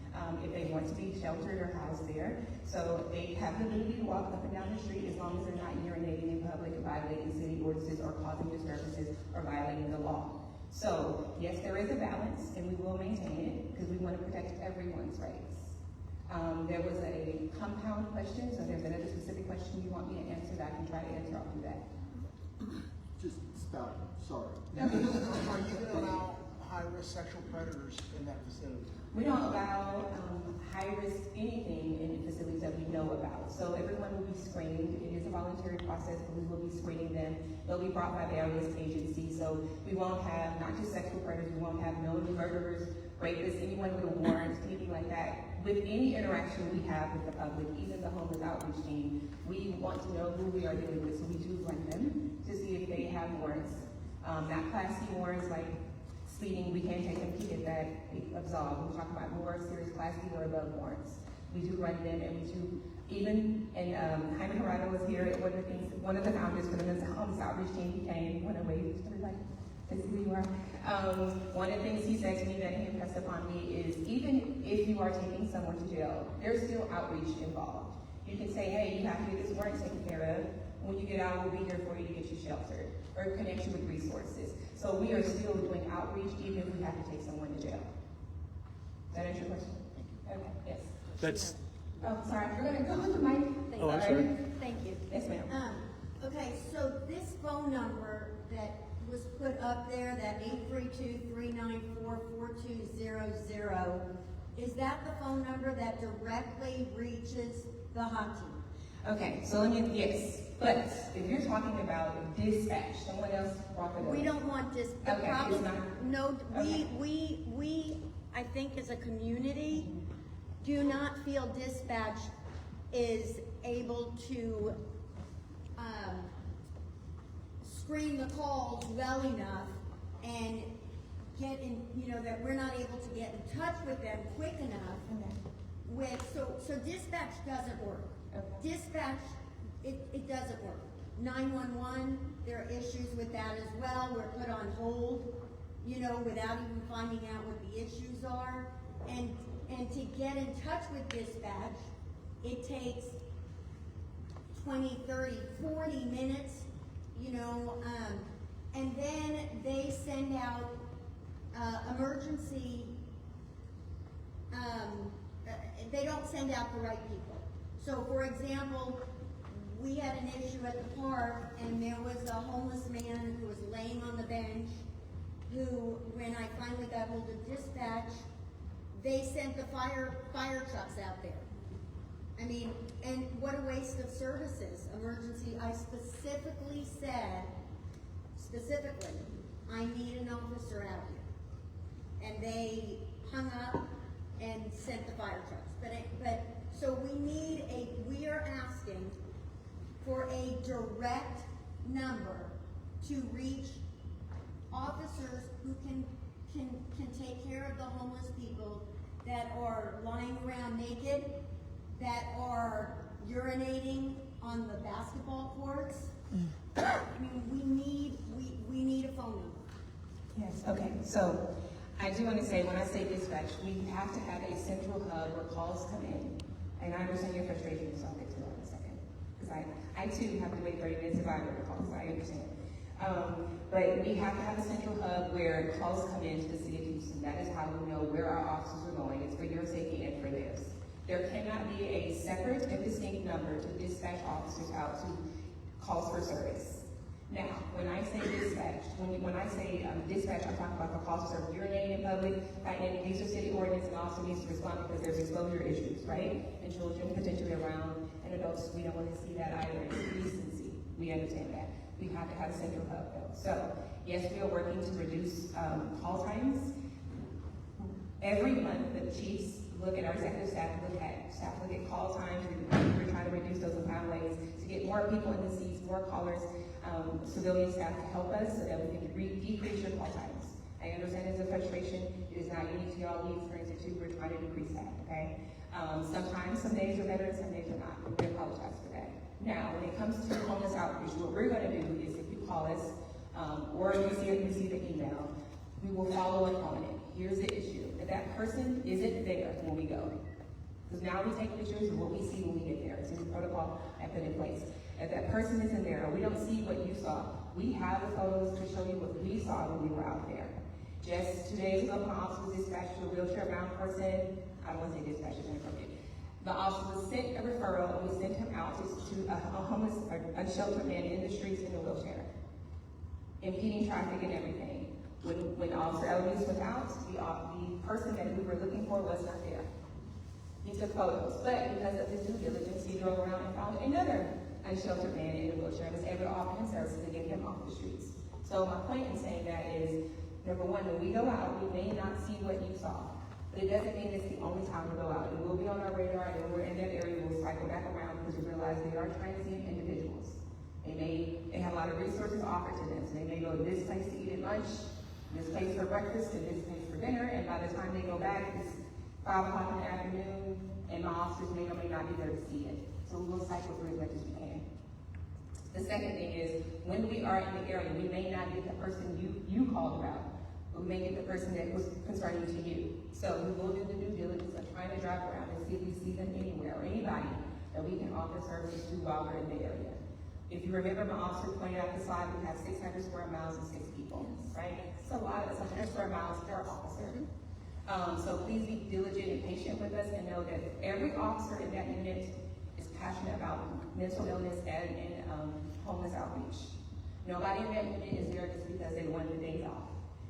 If they want to be sheltered or housed there. So they have the ability to walk up and down the street as long as they're not urinating in public, violating city ordinances, or causing disturbances, or violating the law. So yes, there is a balance, and we will maintain it because we want to protect everyone's rights. There was a compound question, so there's another specific question you want me to answer that I can try to answer. I'll do that. Just spout, sorry. Are you gonna allow high-risk sexual predators in that facility? We don't allow high-risk anything in the facilities that we know about. So everyone will be screened. It is a voluntary process, but we will be screening them. They'll be brought by various agencies. So we won't have not just sexual predators, we won't have known murderers, rapists, anyone with a warrant, anything like that. With any interaction we have with the public, even the homeless outreach team, we want to know who we are dealing with. So we do run them to see if they have warrants. Not Class C warrants like speeding, we can take them to get that absolved. We talk about more serious Class D or above warrants. We do run them, and we do even, and Jaime Gerardo was here at one of the founders for the mental homeless outreach team. He came, went away, everybody. This is who you are. One of the things he said to me that he impressed upon me is even if you are taking someone to jail, there's still outreach involved. You can say, hey, you have to get this warrant taken care of. When you get out, we'll be here for you to get you sheltered or connect you with resources. So we are still doing outreach even if we have to take someone to jail. Does that answer your question? Okay, yes. That's. Oh, sorry, we're gonna go with the mic. Oh, I'm sorry. Thank you. Yes, ma'am. Okay, so this phone number that was put up there, that 832-394-4200, is that the phone number that directly reaches the hot team? Okay, so yes, but if you're talking about dispatch, someone else brought it up. We don't want this. The Okay, problem, it's not. no, Okay. we, I think as a community, do not feel dispatch is able to screen the calls well enough and get in, that we're not able to get in touch with them quick enough. Okay. So dispatch doesn't work. Okay. Dispatch, it doesn't work. 911, there are issues with that as well. We're put on hold, without even finding out what the issues are. And to get in touch with dispatch, it takes 20, 30, 40 minutes, and then they send out emergency, they don't send out the right people. So for example, we had an issue at the park and there was a homeless man who was laying on the bench who, when I finally got hold of dispatch, they sent the fire trucks out there. I mean, and what a waste of services. Emergency, I specifically said, I need an officer out here. And they hung up and sent the fire trucks. So we are asking for a direct number to reach officers who can take care of the homeless people that are lying around naked, that are urinating on the basketball courts. I mean, we need a phone number. Yes, okay, so I do want to say, when I say dispatch, we have to have a central hub where calls come in. And I understand your frustration, so I'll get to that in a second. Because I too have to wait 30 minutes if I have a call, so I understand. But we have to have a central hub where calls come into the city of Houston. That is how we know where our officers are going. It's for your safety and for theirs. There cannot be a separate and distinct number to dispatch officers out to calls for service. Now, when I say dispatch, when I say dispatch, I'm talking about the calls for urinating in public, and these are city ordinance, and also needs to respond because there's exposure issues, right? And children potentially around, and adults, we don't want to see that either. It's decency. We understand that. We have to have a central hub though. So, yes, we are working to reduce call times. Every month, the chiefs look at our executive staff, look at call times. We're trying to reduce those and find ways to get more people in the seats, more callers, civilian staff to help us so that we can decrease your call times. I understand it's a frustration. It is not unique to y'all. We experience it too. We're trying to decrease that, okay? Sometimes some days are better and some days are not. We apologize for that. Now, when it comes to homeless outreach, what we're going to do is if you call us or you see the email, we will follow up on it. Here's the issue. If that person isn't there when we go, because now we take pictures of what we see when we get there. It's in the protocol I put in place. If that person isn't there, or we don't see what you saw, we have the photos to show you what we saw when we were out there. Just 2 days ago, my officer was dispatched to a wheelchair-bound person. I don't want to say dispatched, it's inappropriate. The officer sent a referral, and we sent him out to a homeless, unsheltered man in the streets in a wheelchair, impeding traffic and everything. When Officer Eloise was out, the person that we were looking for was not there. He took photos, but because of his due diligence, he drove around and found another unsheltered man in a wheelchair and was able to offer him services to get him off the streets. So my point in saying that is, number one, when we go out, we may not see what you saw, but it doesn't mean it's the only time we go out. It will be on our radar, and when we're in that area, we'll cycle back around because we realize they are transient individuals. They have a lot of resources offered to them, so they may go to this place to eat at lunch, this place for breakfast, and this place for dinner, and by the time they go back, it's 5 o'clock in the afternoon, and my officers may or may not be there to see it. So we will cycle through as much as we can. The second thing is, when we are in the area, we may not get the person you called about, but we may get the person that was concerning to you. So we will do the due diligence of trying to drive around and see if we see them anywhere, or anybody that we can offer services to while we're in the area. If you remember, my officer pointed out the slide, we have 600 square miles and 6 people, right? It's a lot, it's 100 square miles per officer. So please be diligent and patient with us and know that every officer in that unit is passionate about mental illness and homeless outreach. Nobody in that unit is there just because they wanted the days off.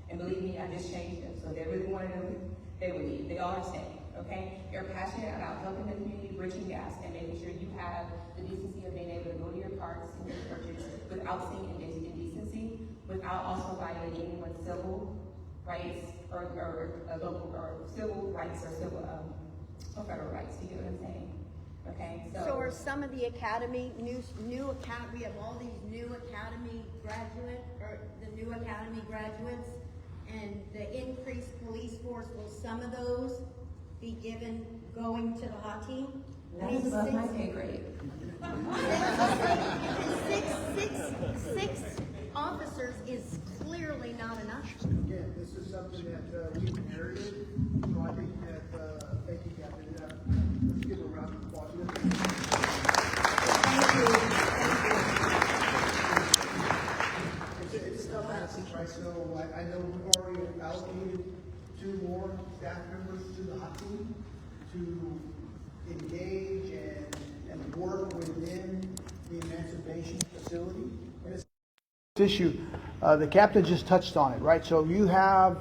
And believe me, I just changed them. So if they really wanted them, they would leave. They all are staying, okay? They're passionate about helping the community, bridging gaps, and making sure you have the decency of being able to go to your parks and your churches without seeing indecency, without also violating anyone's civil rights or civil rights or federal rights. Do you get what I'm saying? Okay. So are some of the academy new account? We have all these new academy graduates, and the increased police force. Will some of those be given going to the hot team? That is above my pay grade. Six officers is clearly not enough. Again, this is something that we inherited, so I think that, thank you, Captain. Let's give a round of applause. Thank you. It's a tough ask, right? So I know we've already allocated 2 more staff members to the hot team to engage and work within the emancipation facility. And it's issue, the captain just touched on it, right? So you have,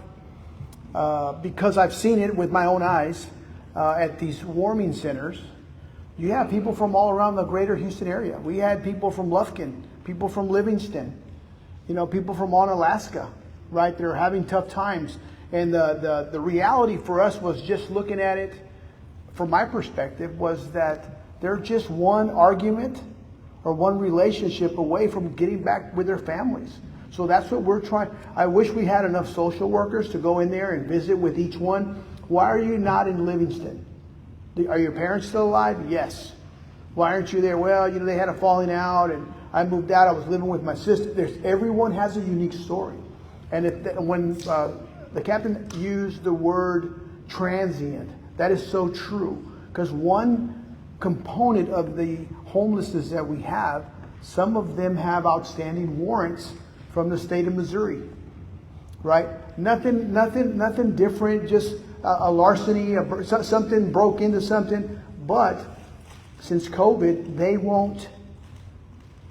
because I've seen it with my own eyes at these warming centers, you have people from all around the greater Houston area. We had people from Lufkin, people from Livingston, people from Alaska, right? They're having tough times. And the reality for us was just looking at it from my perspective was that they're just one argument or one relationship away from getting back with their families. So that's what we're trying. I wish we had enough social workers to go in there and visit with each one. Why are you not in Livingston? Are your parents still alive? Yes. Why aren't you there? Well, they had a falling out and I moved out. I was living with my sister. Everyone has a unique story. And when the captain used the word transient, that is so true. Because one component of the homelessness that we have, some of them have outstanding warrants from the state of Missouri, right? Nothing different, just a larceny, something broke into something. But since COVID, they won't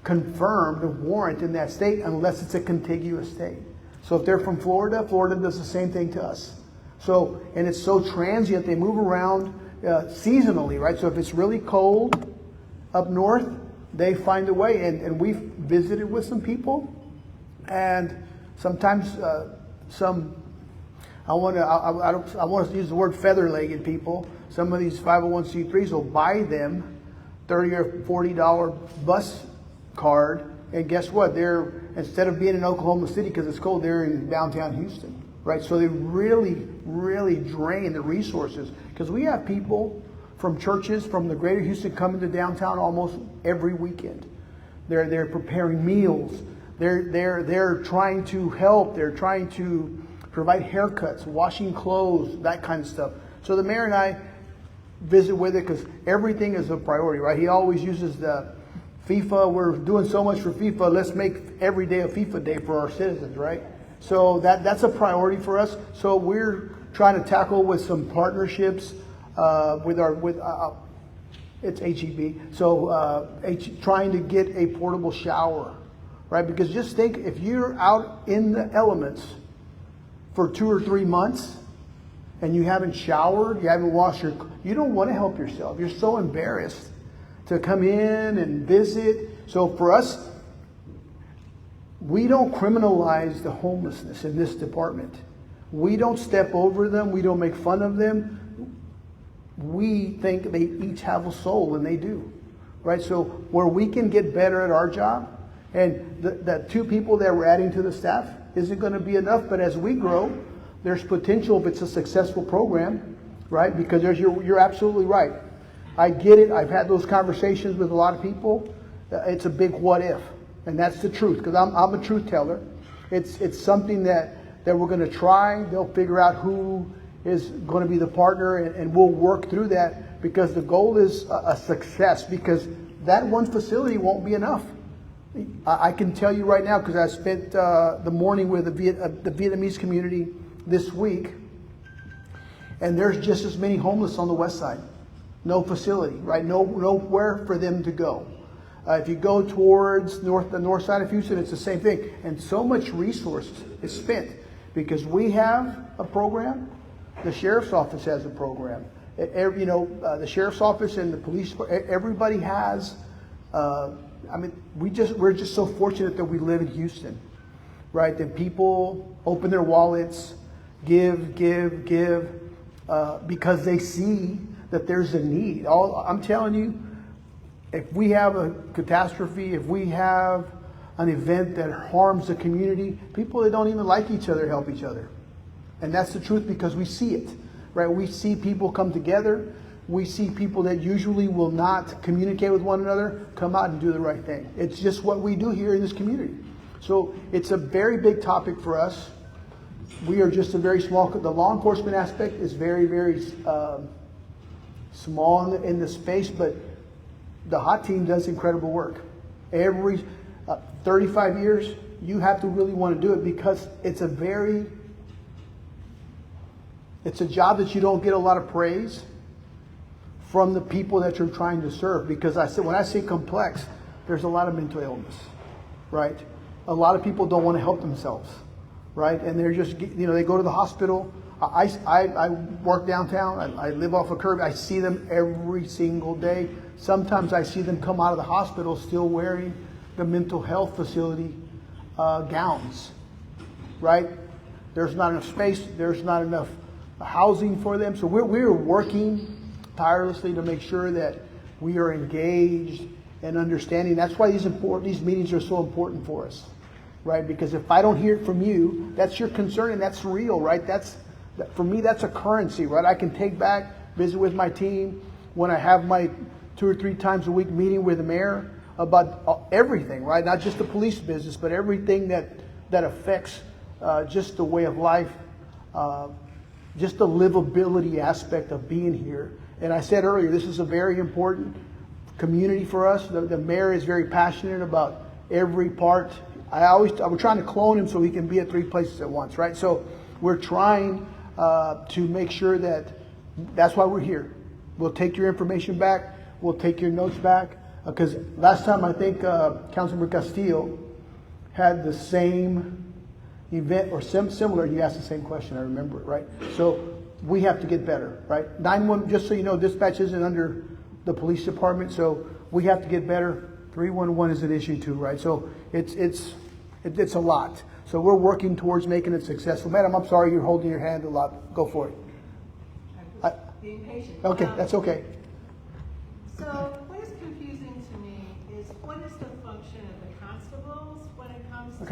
confirm the warrant in that state unless it's a contiguous state. So if they're from Florida, Florida does the same thing to us. So, and it's so transient, they move around seasonally, right? So if it's really cold up north, they find a way. And we've visited with some people, and sometimes I want to use the word feather-legged people. Some of these 501c3s will buy them $30 or $40 bus card, and guess what? They're, instead of being in Oklahoma City because it's cold, they're in downtown Houston. right? So they really, really drain the resources because we have people from churches from the greater Houston coming to downtown almost every weekend. They're preparing meals. They're trying to help. They're trying to provide haircuts, washing clothes, that kind of stuff. So the mayor and I visit with it because everything is a priority, right? He always uses the FIFA. We're doing so much for FIFA. Let's make every day a FIFA day for our citizens, right? So that's a priority for us. So we're trying to tackle with some partnerships it's HEB. So trying to get a portable shower, right? Because just think, if you're out in the elements for 2 or 3 months and you haven't showered, you haven't washed you don't want to help yourself. You're so embarrassed to come in and visit. So for us, we don't criminalize the homelessness in this department. We don't step over them. We don't make fun of them. We think they each have a soul, and they do, right? So where we can get better at our job, and the 2 people that we're adding to the staff isn't going to be enough, but as we grow, there's potential if it's a successful program, right? Because you're absolutely right. I get it. I've had those conversations with a lot of people. It's a big what if, and that's the truth, because I'm a truth teller. It's something that we're going to try. They'll figure out who is going to be the partner, and we'll work through that, because the goal is a success, because that one facility won't be enough. I can tell you right now, because I spent the morning with the Vietnamese community this week, and there's just as many homeless on the west side. No facility, right? Nowhere for them to go. If you go towards the north side of Houston, it's the same thing. And so much resource is spent because we have a program. The sheriff's office has a program. The sheriff's office and the police, everybody has. We're just so fortunate that we live in Houston, right? That people open their wallets, give, because they see that there's a need. I'm telling you, if we have a catastrophe, if we have an event that harms the community, people that don't even like each other help each other. And that's the truth, because we see it, right? We see people come together. We see people that usually will not communicate with one another come out and do the right thing. It's just what we do here in this community. So it's a very big topic for us. We are just a very small, the law enforcement aspect is very, very small in the space, but the HOT team does incredible work. Every 35 years, you have to really want to do it, because it's a job that you don't get a lot of praise from the people that you're trying to serve. Because when I say complex, there's a lot of mental illness, right? A lot of people don't want to help themselves, right? And they're just, they go to the hospital. I work downtown. I live off a curb. I see them every single day. Sometimes I see them come out of the hospital still wearing the mental health facility gowns, right? There's not enough space. There's not enough housing for them. So we're working tirelessly to make sure that we are engaged and understanding. That's why these meetings are so important for us, right? Because if I don't hear it from you, that's your concern, and that's real, right? For me, that's a currency, right? I can take back, visit with my team when I have my 2 or 3 times a week meeting with the mayor about everything, right? Not just the police business, but everything that affects just the way of life, just the livability aspect of being here. And I said earlier, this is a very important community for us. The mayor is very passionate about every part. We're trying to clone him so he can be at 3 places at once, right? So we're trying to make sure that's why we're here. We'll take your information back. We'll take your notes back. Because last time I think Councilmember Castillo had the same event or similar. You asked the same question. I remember it, right? So we have to get better, right? 911, just so you know, dispatch isn't under the police department, so we have to get better. 311 is an issue too, right? So it's a lot. So we're working towards making it successful. Madam, I'm sorry, you're holding your hand a lot. Go for it. Being patient. Okay, that's okay. So what is confusing to me is, what is the function of the constables when it comes to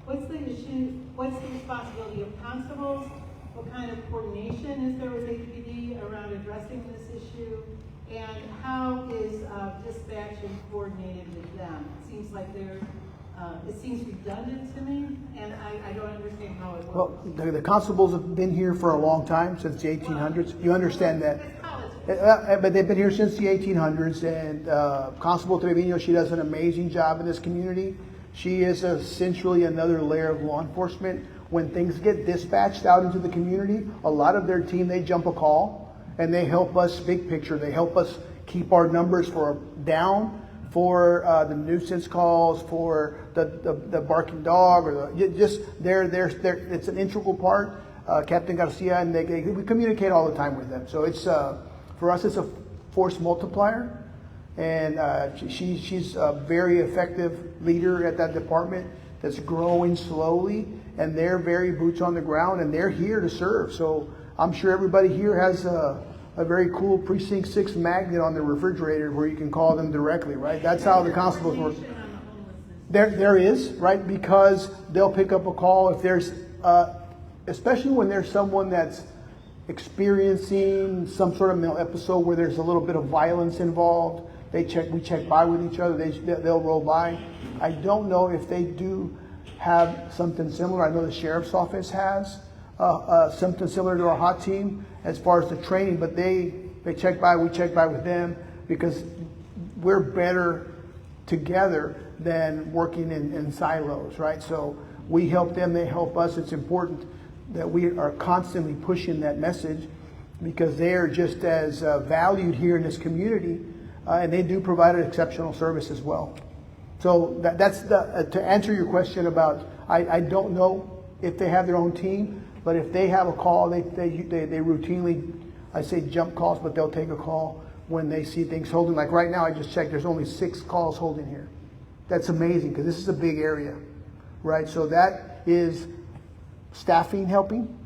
What's the issue, what's the responsibility of constables? What kind of coordination is there with HPD around addressing this issue? And how is dispatching coordinated with them? It seems like it seems redundant to me, and I don't understand how it works. Well, the constables have been here for a long time, since the 1800s. You understand that. But they've been here since the 1800s, and Constable Trevino, she does an amazing job in this community. She is essentially another layer of law enforcement. When things get dispatched out into the community, a lot of their team, they jump a call, and they help us big picture. They help us keep our numbers down for the nuisance calls, for the barking dog, or it's an integral part. Captain Garcia and we communicate all the time with them. So it's for us, it's a force multiplier, and she's a very effective leader at that department that's growing slowly, and they're very boots on the ground, and they're here to serve. So I'm sure everybody here has a very cool Precinct 6 magnet on their refrigerator where you can call them directly, right? That's how the constables work. There is, right? Because they'll pick up a call if there's, especially when there's someone that's experiencing some sort of mental episode where there's a little bit of violence involved. We check by with each other. They'll roll by. I don't know if they do have something similar. I know the sheriff's office has something similar to our hot team as far as the training, but they check by. We check by with them because we're better together than working in silos, right? So we help them, they help us. It's important that we are constantly pushing that message because they are just as valued here in this community, and they do provide an exceptional service as well. So that's to answer your question about, I don't know if they have their own team, but if they have a call, they routinely, I say jump calls, but they'll take a call when they see things holding. Like right now, I just checked, there's only 6 calls holding here. That's amazing because this is a big area, right? So that is staffing helping,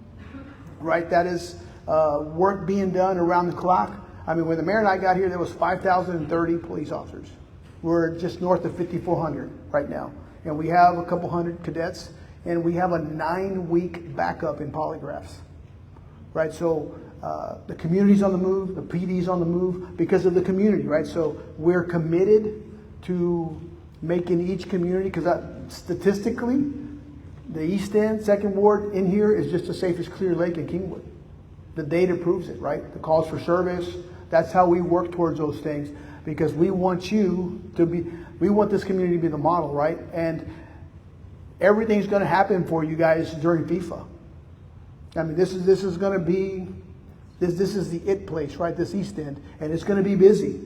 right? That is work being done around the clock. I mean, when the mayor and I got here, there was 5,030 police officers. We're just north of 5,400 right now. And we have a couple hundred cadets, and we have a 9-week backup in polygraphs, right? So the community's on the move, the PD's on the move because of the community, right? So we're committed to making each community, because statistically, the East End, 2nd Ward in here is just as safe as Clear Lake and Kingwood. The data proves it, right? The calls for service, that's how we work towards those things, because we want we want this community to be the model, right? And everything's gonna happen for you guys during FIFA. I mean, this is gonna be, this is the it place, right? This East End, and it's gonna be busy,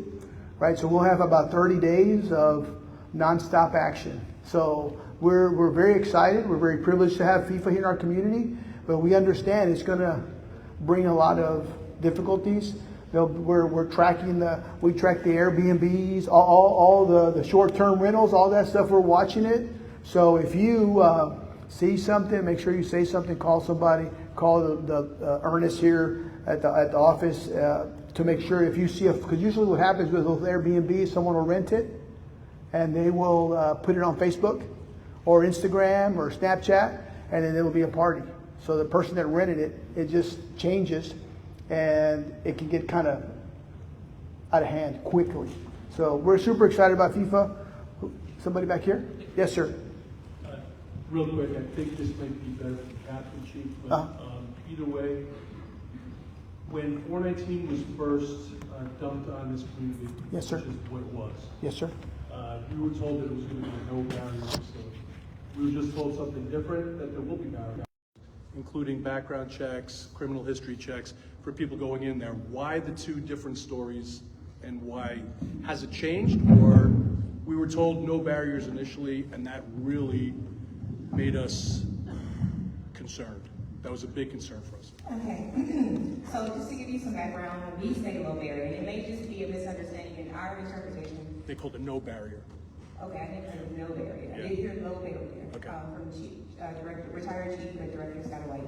right? So we'll have about 30 days of nonstop action. So we're very excited. We're very privileged to have FIFA here in our community, but we understand it's going to bring a lot of difficulties. We're tracking we track the Airbnbs, all the short-term rentals, all that stuff. We're watching it. So if you see something, make sure you say something. Call somebody. Call the Ernest here at the office to make sure if you see because usually what happens with those Airbnbs, someone will rent it and they will put it on Facebook or Instagram or Snapchat, and then it'll be a party. So the person that rented it just changes, and it can get kind of out of hand quickly. So we're super excited about FIFA. Somebody back here? Yes, sir. Real quick, I think this might be better for the captain, chief, but either way, when 419 was first dumped on this community, yes, sir, which is what it was. Yes, sir. We were told that it was going to be a no barrier facility. We were just told something different, that there will be barriers, including background checks, criminal history checks for people going in there. Why the 2 different stories, and why has it changed? Or we were told no barriers initially, and that really made us concerned. That was a big concern for us. Okay, so just to give you some background, when we say low barrier, and it may just be a misunderstanding in our interpretation. They called it no barrier. Okay, I think it's no barrier. I did hear low barrier from Director, retired Chief Director Citywide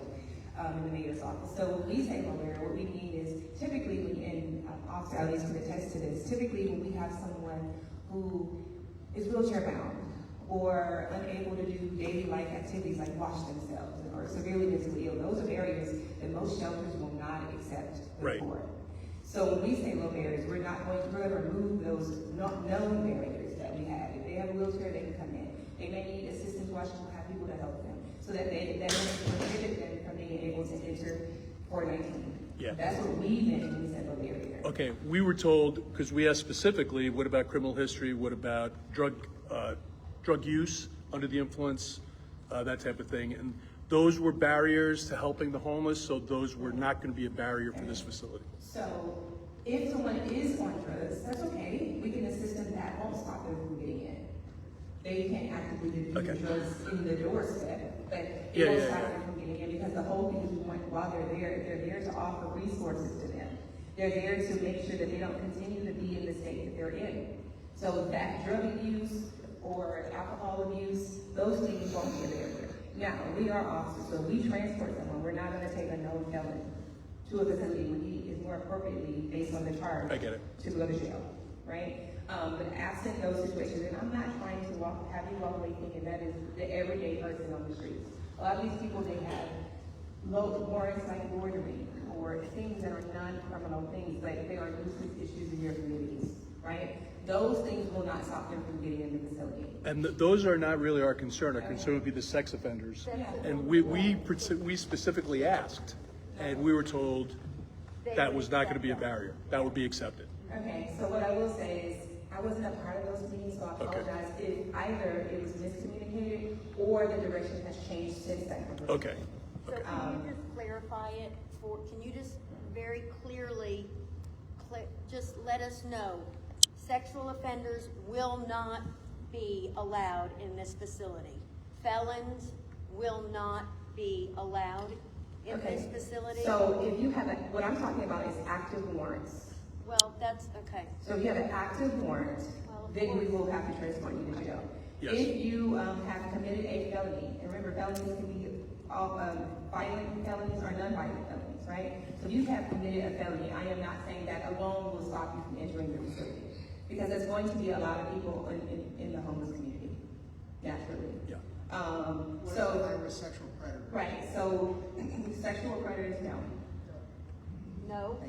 in the mayor's office. So when we say low barrier, what we mean is typically, and Officer Ellis can attest to this, typically when we have someone who is wheelchair bound or unable to do daily life activities like wash themselves, or severely mentally ill. Those are barriers that most shelters will not accept Right. for. So when we say low barriers, we're going to remove those known barriers that we have. If they have a wheelchair, they can come in. They may need assistance washing, we'll have people to help them, so that that doesn't prohibit them from being able to enter 419. Yeah. That's what we meant when we said low barrier. Okay, we were told, because we asked specifically, what about criminal history, what about drug use, under the influence, that type of thing, and those were barriers to helping the homeless, so those were not going to be a barrier for this facility. So if someone is on drugs, that's okay. We can assist them. That won't stop them from getting in. They can't actively do Okay. drugs in the doorstep, but it Yeah, won't yeah, stop yeah. them from getting in, because the whole thing is we want, while they're there to offer resources to them. They're there to make sure that they don't continue to be in the state that they're in. So that drug abuse or alcohol abuse, those things won't be a barrier. Now, we are officers, so we transport someone. We're not gonna take a known felon to a facility when he is more appropriately based on the charge. I get it. To go to jail, right? But absent those situations, and I'm not trying to have you walk away thinking that is the everyday person on the streets. A lot of these people, they have low warrants like loitering or things that are non-criminal things, but they are nuisance issues in your communities, right? Those things will not stop them from getting in the facility. And those are not really our concern. Our concern would be the sex offenders. And we specifically asked, and we were told that was not going to be a barrier. That would be accepted. Okay, so what I will say is, I wasn't a part of those meetings, so I apologize if either it was miscommunicated or the direction has changed since that conversation. Okay. So can you just clarify it can you just very clearly, just let us know, sexual offenders will not be allowed in this facility. Felons will not be allowed in this facility. So if you have what I'm talking about is active warrants. Well, that's, okay. So if you have an active warrant, then we will have to transport you to jail. Yes. If you have committed a felony, and remember felonies can be all violent felonies or non-violent felonies, right? So if you have committed a felony, I am not saying that alone will stop you from entering the facility, because there's going to be a lot of people in the homeless community, naturally. Yeah. So sexual predator. right. So sexual predators, no. No?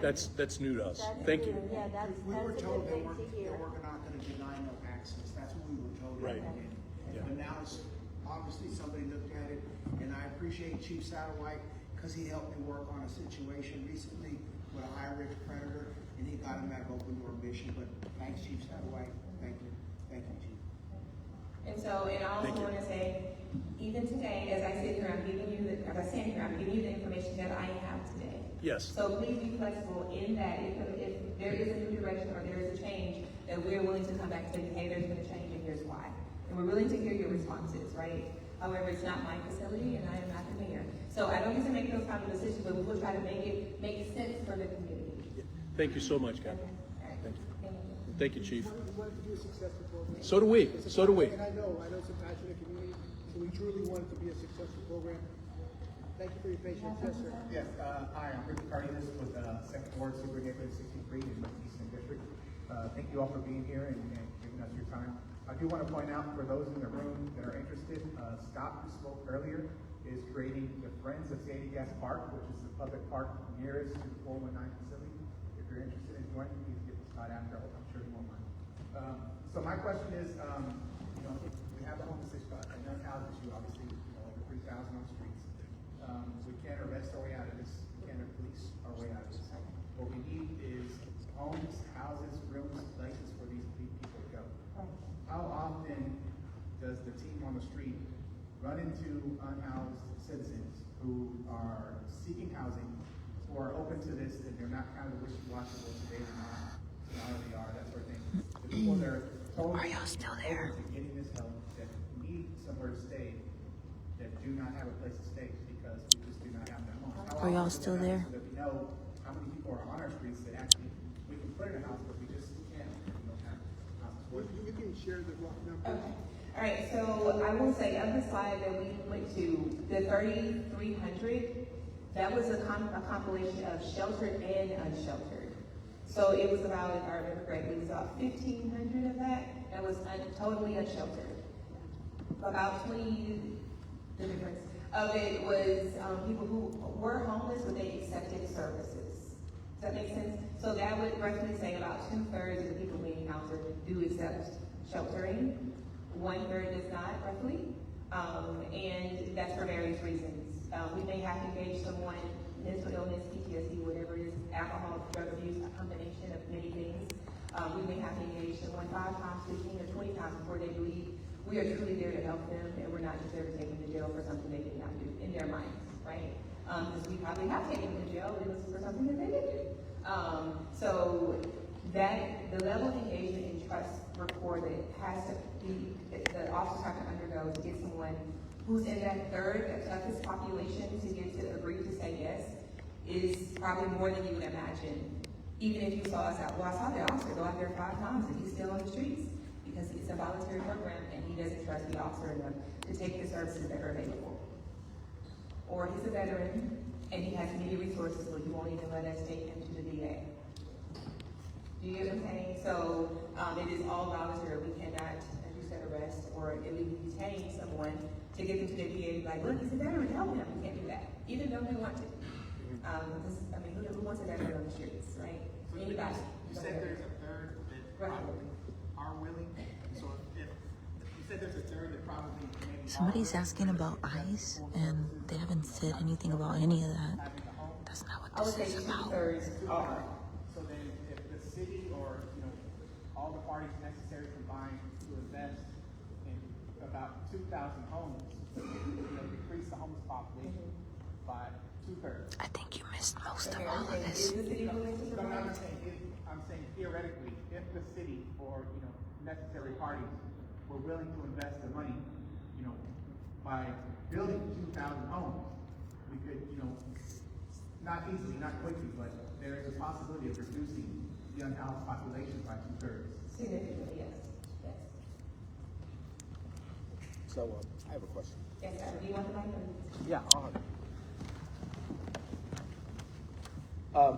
That's new to us. That's Thank new. you. Yeah, that's We a were good told that thing we're to hear. not gonna deny no access, that's what we were told. Right. And but now it's, obviously somebody looked at it, and I appreciate Chief Satterwhite, cause he helped me work on a situation recently with a high-risk predator, and he got him that open door mission, but thanks Chief Satterwhite, thank you, Chief. And so, and I also want to say, even today, as I sit here, I'm giving you the information that I have today. Yes. So please be flexible in that if there is a new direction or there is a change, that we're willing to come back and say, hey, there's been a change and here's why. And we're willing to hear your responses, right? However, it's not my facility and I am not the mayor. So I don't get to make those kind of decisions, but we will try to make sense for the community. Thank you so much, Captain. Thank you. Thank you, Chief. We wanted to do a successful program. So do we. So do we. And I know it's a passionate community, so we truly want it to be a successful program. Thank you for your patience. Yes, sir. Yes, hi, I'm Rick Cardenas with Second Ward Super Neighborhood 63 in the Eastern District. Thank you all for being here and giving us your time. I do want to point out for those in the room that are interested, Scott, who spoke earlier, is creating the Friends of Sandy Gas Park, which is the public park nearest to the 419 facility. If you're interested in joining, please get Scott after. I'm sure he won't mind. So my question is, we have the homeless issue, another house issue, obviously, over 3,000 on the streets. We can't arrest our way out of this. We can't police our way out of this. What we need is homes, houses, rooms, places for these people to go. How often does the team on the street run into unhoused citizens who are seeking housing, who are open to this, and they're not kind of wishy-washy, today they're not, tomorrow they are, that sort of thing. The people that are totally open to getting this help, that need somewhere to stay, that do not have a place to stay because we just do not have that home. Are y'all still there? So that we know how many people are on our streets that actually, we can put in a house, but we just can't, we don't have houses. You can share the rough number. Okay. All right, so I will say of the slide that we went to, the 3,300, that was a compilation of sheltered and unsheltered. So it was about, if I remember correctly, it was about 1,500 of that was totally unsheltered. About 20, the difference of it was people who were homeless, but they accepted services. Does that make sense? So that would roughly say about 2/3 of the people we encounter do accept sheltering. 1/3 does not, roughly. And that's for various reasons. We may have to engage someone, mental illness, PTSD, whatever it is, alcohol, drug abuse, a combination of many things. We may have to engage someone 5 times, 15, or 20 times before they believe we are truly there to help them, and we're not just there to take them to jail for something they did not do in their minds, right? Because we probably have taken them to jail, it was for something that they did do. So that the level of engagement and trust rapport that has to be, the officers have to undergo to get someone who's in that third, that toughest population to get to agree to say yes, is probably more than you would imagine. Even if you saw us out, well, I saw the officer go out there 5 times and he's still on the streets because it's a voluntary program and he doesn't trust the officer enough to take the services that are available. Or he's a veteran and he has many resources, but he won't even let us take him to the DA. Do you get what I'm saying? So it is all voluntary. We cannot, as you said, arrest or illegally detain someone to get them to the DA and be like, look, he's a veteran, help him. We can't do that, even though we want to. Because, I mean, who wants a veteran on the streets, right? So Anybody. You said there's a third that are willing. So if you said there's a third that probably maybe Somebody's asking about ICE, and they haven't said anything about any of that. That's not what this is about. So then, if the city or all the parties necessary combined to invest in about 2,000 homes, decrease the homeless population by 2/3. I think you missed most of all of this. I'm saying theoretically, if the city or necessary parties were willing to invest the money, by building 2,000 homes, we could, not easily, not quickly, but there is a possibility of reducing the unhoused population by 2/3. Significantly, yes. Yes. So I have a question. Yes, sir. Do you want the mic? Yeah, I'll have it.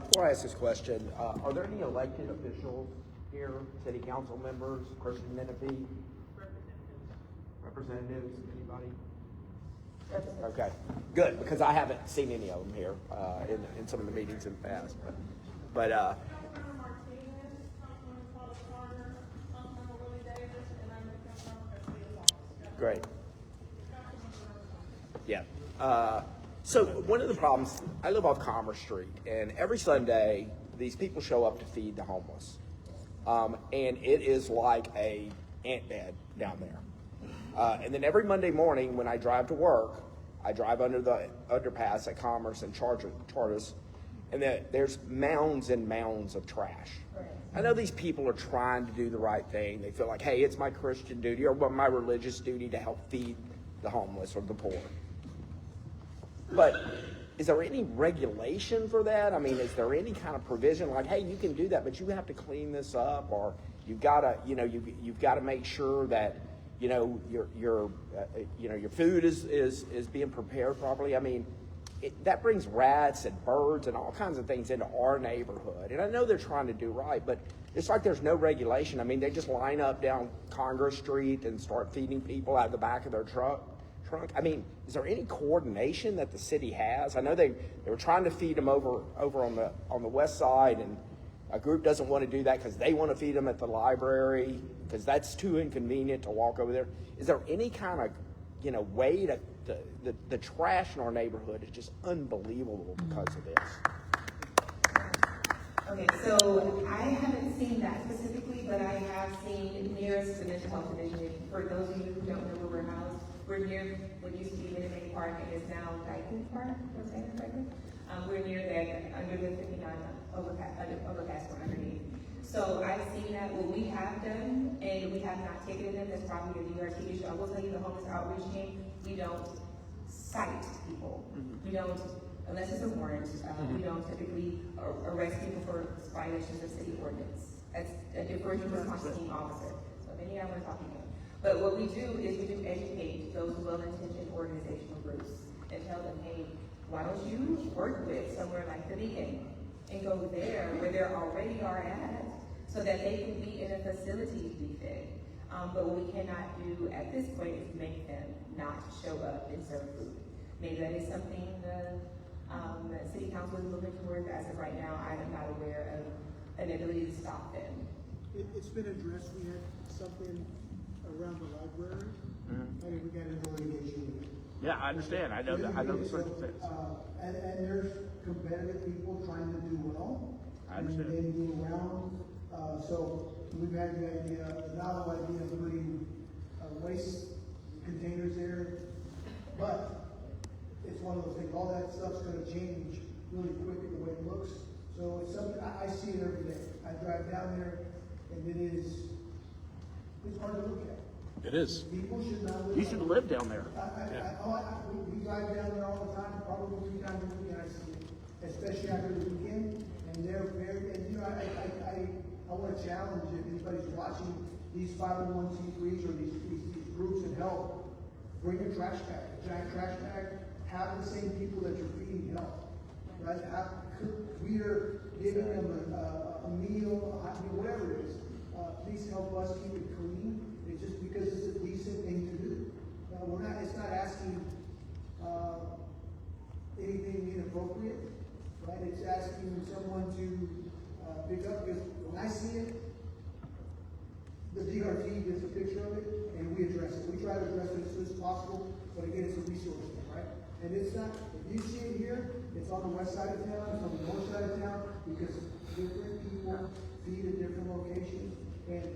Before I ask this question, are there any elected officials here, city council members, Christian Menifee? Representatives, anybody? Okay, good, because I haven't seen any of them here in some of the meetings in the past. But great. Yeah. So one of the problems, I live off Commerce Street, and every Sunday, these people show up to feed the homeless. And it is like a ant bed down there. And then every Monday morning when I drive to work, I drive under the underpass at Commerce and Charters, and there's mounds and mounds of trash. I know these people are trying to do the right thing. They feel like, hey, it's my Christian duty or my religious duty to help feed the homeless or the poor. But is there any regulation for that? I mean, is there any kind of provision like, hey, you can do that, but you have to clean this up, or you've got to, you've got to make sure that, your food is being prepared properly. I mean, that brings rats and birds and all kinds of things into our neighborhood. And I know they're trying to do right, but it's like there's no regulation. I mean, they just line up down Congress Street and start feeding people out of the back of their trunk. I mean, is there any coordination that the city has? I know they were trying to feed them over on the west side, and a group doesn't want to do that because they want to feed them at the library because that's too inconvenient to walk over there. Is there any kind of way to the trash in our neighborhood is just unbelievable because of this? Okay, so I haven't seen that specifically, but I have seen nearest the mental health division. For those of you who don't know where we're housed, we're near what used to be Minute Maid Park and is now Dyken Park, if I'm saying that correctly. We're near that, under the 59 overpass we're underneath. So I've seen that. What we have done, and we have not taken them, that's probably a DRT issue. I will tell you, the homeless outreach team, we don't cite people. We don't, unless it's a warrant, we don't typically arrest people for violations of city ordinance. That's a different response team officer. So many of them are talking about. But what we do is we do educate those well-intentioned organizational groups and tell them, hey, why don't you work with somewhere like the Beacon and go there where they already are at, so that they can be in a facility to be fed. But what we cannot do at this point is make them not show up and serve food. Maybe that is something the city council is looking towards. As of right now, I am not aware of an ability to stop them. It's been addressed. We had something around the library, and we got into litigation. Yeah, I understand. I know the circumstance. And there's competitive people trying to do well. I understand. And they move around. So we've had the novel idea of putting waste containers there, but it's one of those things. All that stuff's going to change really quick the way it looks. So it's something I see it every day. I drive down there, and it's hard to look at. It is. People should not live. You should live down there. We drive down there all the time, probably 3 times a week, and I see it, especially after the weekend. And they're very, and I want to challenge if anybody's watching these 501c3s or these groups that help, bring a trash bag, a giant trash bag, have the same people that you're feeding help, right? We are giving them a meal, whatever it is. Please help us keep it clean. It's just because it's a decent thing to do. It's not asking anything inappropriate, right? It's asking someone to pick up, because when I see it, the DRT gets a picture of it and we address it. We try to address it as soon as possible, but again, it's a resource thing, right? And it's not, if you see it here, it's on the west side of town, it's on the north side of town, because different people feed at different locations, and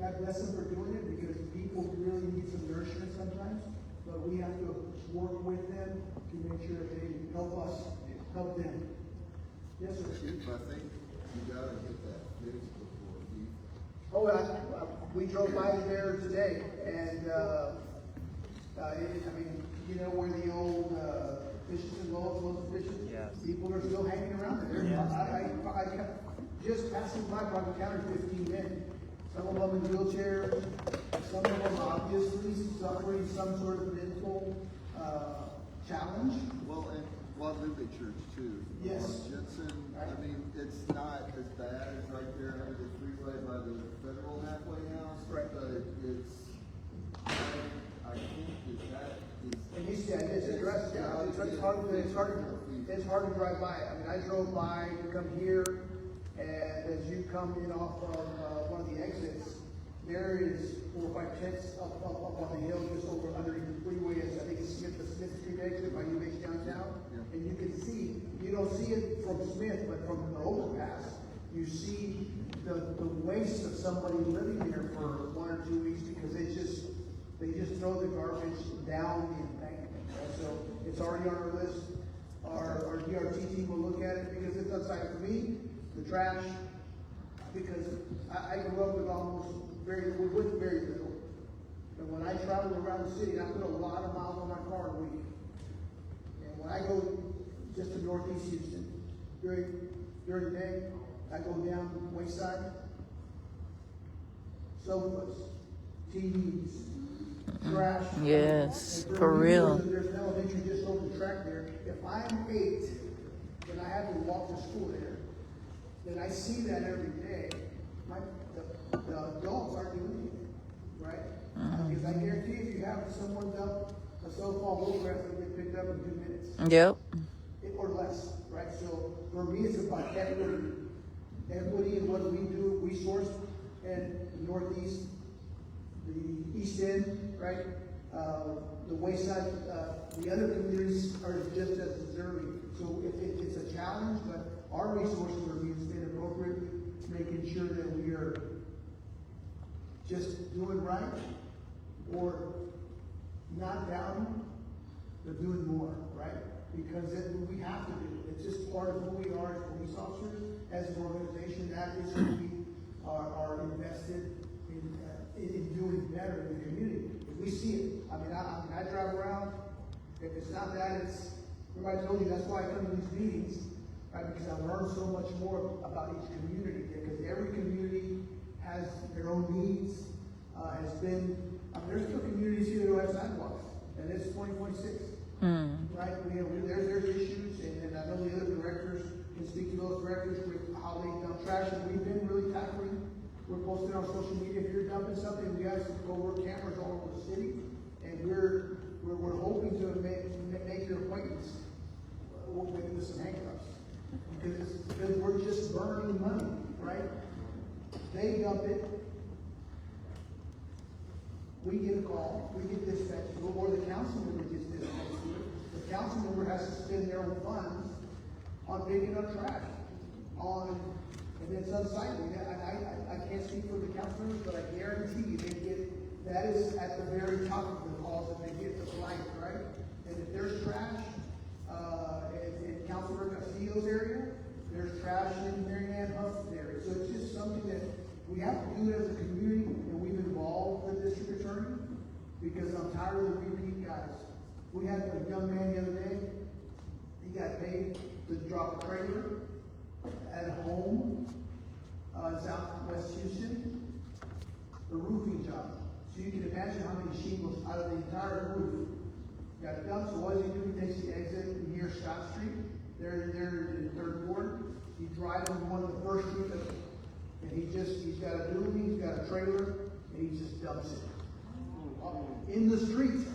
God bless them for doing it, because people really need some nourishment sometimes, but we have to work with them to make sure that they help us, help them. Yes, sir. Chief, I think you gotta get that fixed before we. Oh, we drove by there today, and I mean, you know where the old fishes and loaves of fishes? Yes. People are still hanging around there. Yes. I kept just passing by, probably counted 15 men. Some of them in wheelchairs, some of them obviously suffering some sort of mental challenge. Well, and Guadalupe Church too. Yes. Jensen, I mean, it's not as bad as right there under the freeway by the federal halfway house. Right. But it's, I think that is. And you see, it's addressed, yeah, it's hard to drive by. I mean, I drove by to come here, and as you come in off of one of the exits, there is 4 or 5 tents up on the hill just over underneath the freeway. I think it's the Smith Street exit by UH downtown. Yeah. And you can see, you don't see it from Smith, but from the overpass, you see the waste of somebody living there for 1 or 2 weeks, because they just throw the garbage down the embankment. Right? So it's already on our list. Our DRT team will look at it, because it's outside for me, the trash, because I grew up with very little. And when I travel around the city, I put a lot of miles on my car a week. And when I go just to Northeast Houston, during the day, I go down Wayside, sofas, TVs, trash. Yes, for real. There's an elementary just over the track there. If I'm 8 and I have to walk to school there, then I see that every day. The adults aren't doing anything, right? Because I guarantee if you have someone dump a so-called photograph, they'll get picked up in 2 minutes. Yep. Or less, right? So for me, it's about equity. Equity in what we do, we source in the Northeast, the East End, right? The Wayside, the other communities are just as deserving. So it's a challenge, but our resources are being spent appropriately, making sure that we are just doing right, or not down, but doing more, right? Because we have to do it. It's just part of who we are as police officers, as an organization. That is who we are invested in doing better in the community. If we see it, I mean, I drive around. If it's not that, it's, everybody told you, that's why I come to these meetings, right? Because I learn so much more about each community, because every community has their own needs, has been, there's still communities here that don't have sidewalks, and it's 2026. Right? There's issues, and I know the other directors can speak to those records with how they dump trash, and we've been really tackling. We're posting on social media, if you're dumping something, we have some covert cameras all over the city, and we're hoping to make your acquaintance with some handcuffs. Because we're just burning money, right? They dump it. We get a call, we get dispatched, or the council member gets dispatched. The council member has to spend their own funds on picking up trash, and it's unsightly. I can't speak for the council members, but I guarantee you that is at the very top of the calls that they get to flight, right? And if there's trash, in Councilor Castillo's area, there's trash in Mary Ann Huff's area. So it's just something that we have to do it as a community, and we've involved the district attorney, because I'm tired of the repeat guys. We had a young man the other day, he got paid to drop a trailer at a home in southwest Houston, the roofing job. So you can imagine how many shingles out of the entire roof got dumped. So what does he do? He takes the exit near Scott Street. They're in the third ward. He drives on one of the first streets, and he's got a dually, he's got a trailer, and he just dumps it in the street.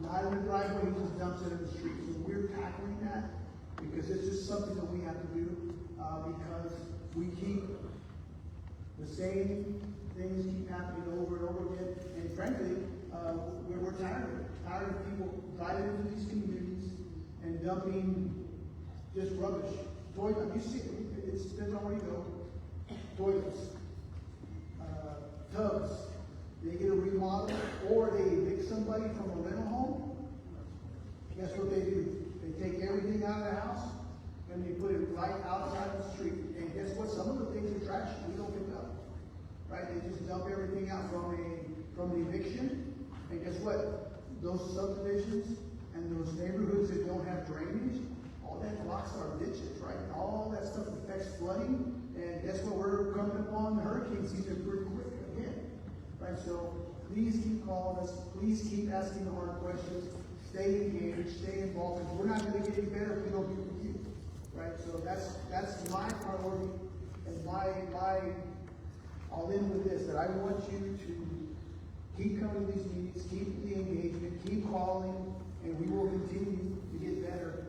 Not in the driveway, he just dumps it in the street. So we're tackling that because it's just something that we have to do because we keep the same things keep happening over and over again. And frankly, we're tired of people driving into these communities and dumping just rubbish. Toilets, you see it depends on where you go. Toilets, tubs, they get a remodel, or they evict somebody from a rental home. Guess what they do? They take everything out of the house and they put it right outside the street. And guess what? Some of the things are trash we don't pick up. Right? They just dump everything out from the eviction. And guess what? Those subdivisions and those neighborhoods that don't have drainage, all that blocks our ditches, right? All that stuff affects flooding. And guess what? We're coming upon hurricane season pretty quick again. Right? So please keep calling us. Please keep asking the hard questions. Stay engaged, stay involved, because we're not going to get any better if we don't get with you. Right? So that's my priority, and my I'll end with this, that I want you to keep coming to these meetings, keep the engagement, keep calling, and we will continue to get better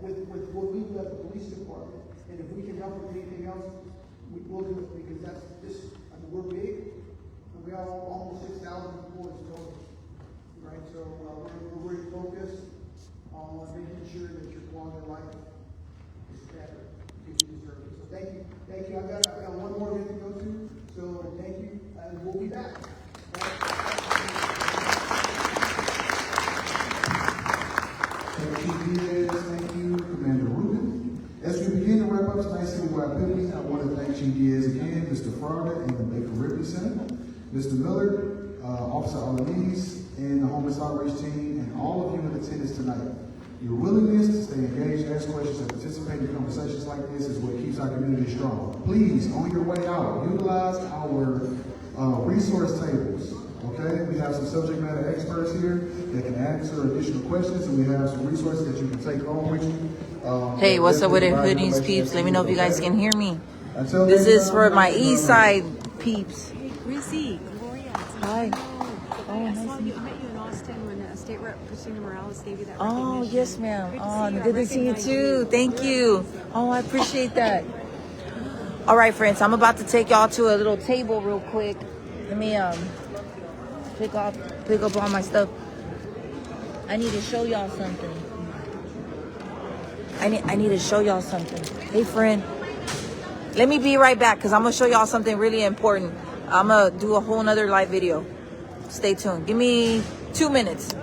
with what we do at the police department. And if we can help with anything else, we'll do it, because that's just, I mean, we're big, and we have almost 6,000 employees total. Right, so we're really focused on making sure that your quality of life is better because you deserve it. So thank you. I got one more event to go to. So thank you, and we'll be back. Thank you, Diaz. Thank you, Commander Rubin. As we begin to wrap up tonight's Citywide Picnic, I want to thank Chief Diaz again, Mr. Farada, and the Baker Ripley Center, Mr. Miller, Officer Alanis, and the homeless outreach team, and all of you in attendance tonight. Your willingness to stay engaged, ask questions, and participate in conversations like this is what keeps our community strong. Please, on your way out, utilize our resource tables. Okay, we have some subject matter experts here that can answer additional questions, and we have some resources that you can take home with you. Hey, what's up with it, hoodies peeps? Let me know if you guys can hear me. This is for my east side peeps. Hey, Chrissy, Gloria. Hi. I met you in Austin when State Rep Christina Morales gave you that Oh, recognition. yes, ma'am. Oh, Good good to see you too. Thank you. Oh, I appreciate that. All right, friends, I'm about to take y'all to a little table real quick. Let me pick up all my stuff. I need to show y'all something. I need to show y'all something. Hey, friend. Let me be right back because I'm going to show y'all something really important. I'm going to do a whole nother live video. Stay tuned. Give me 2 minutes.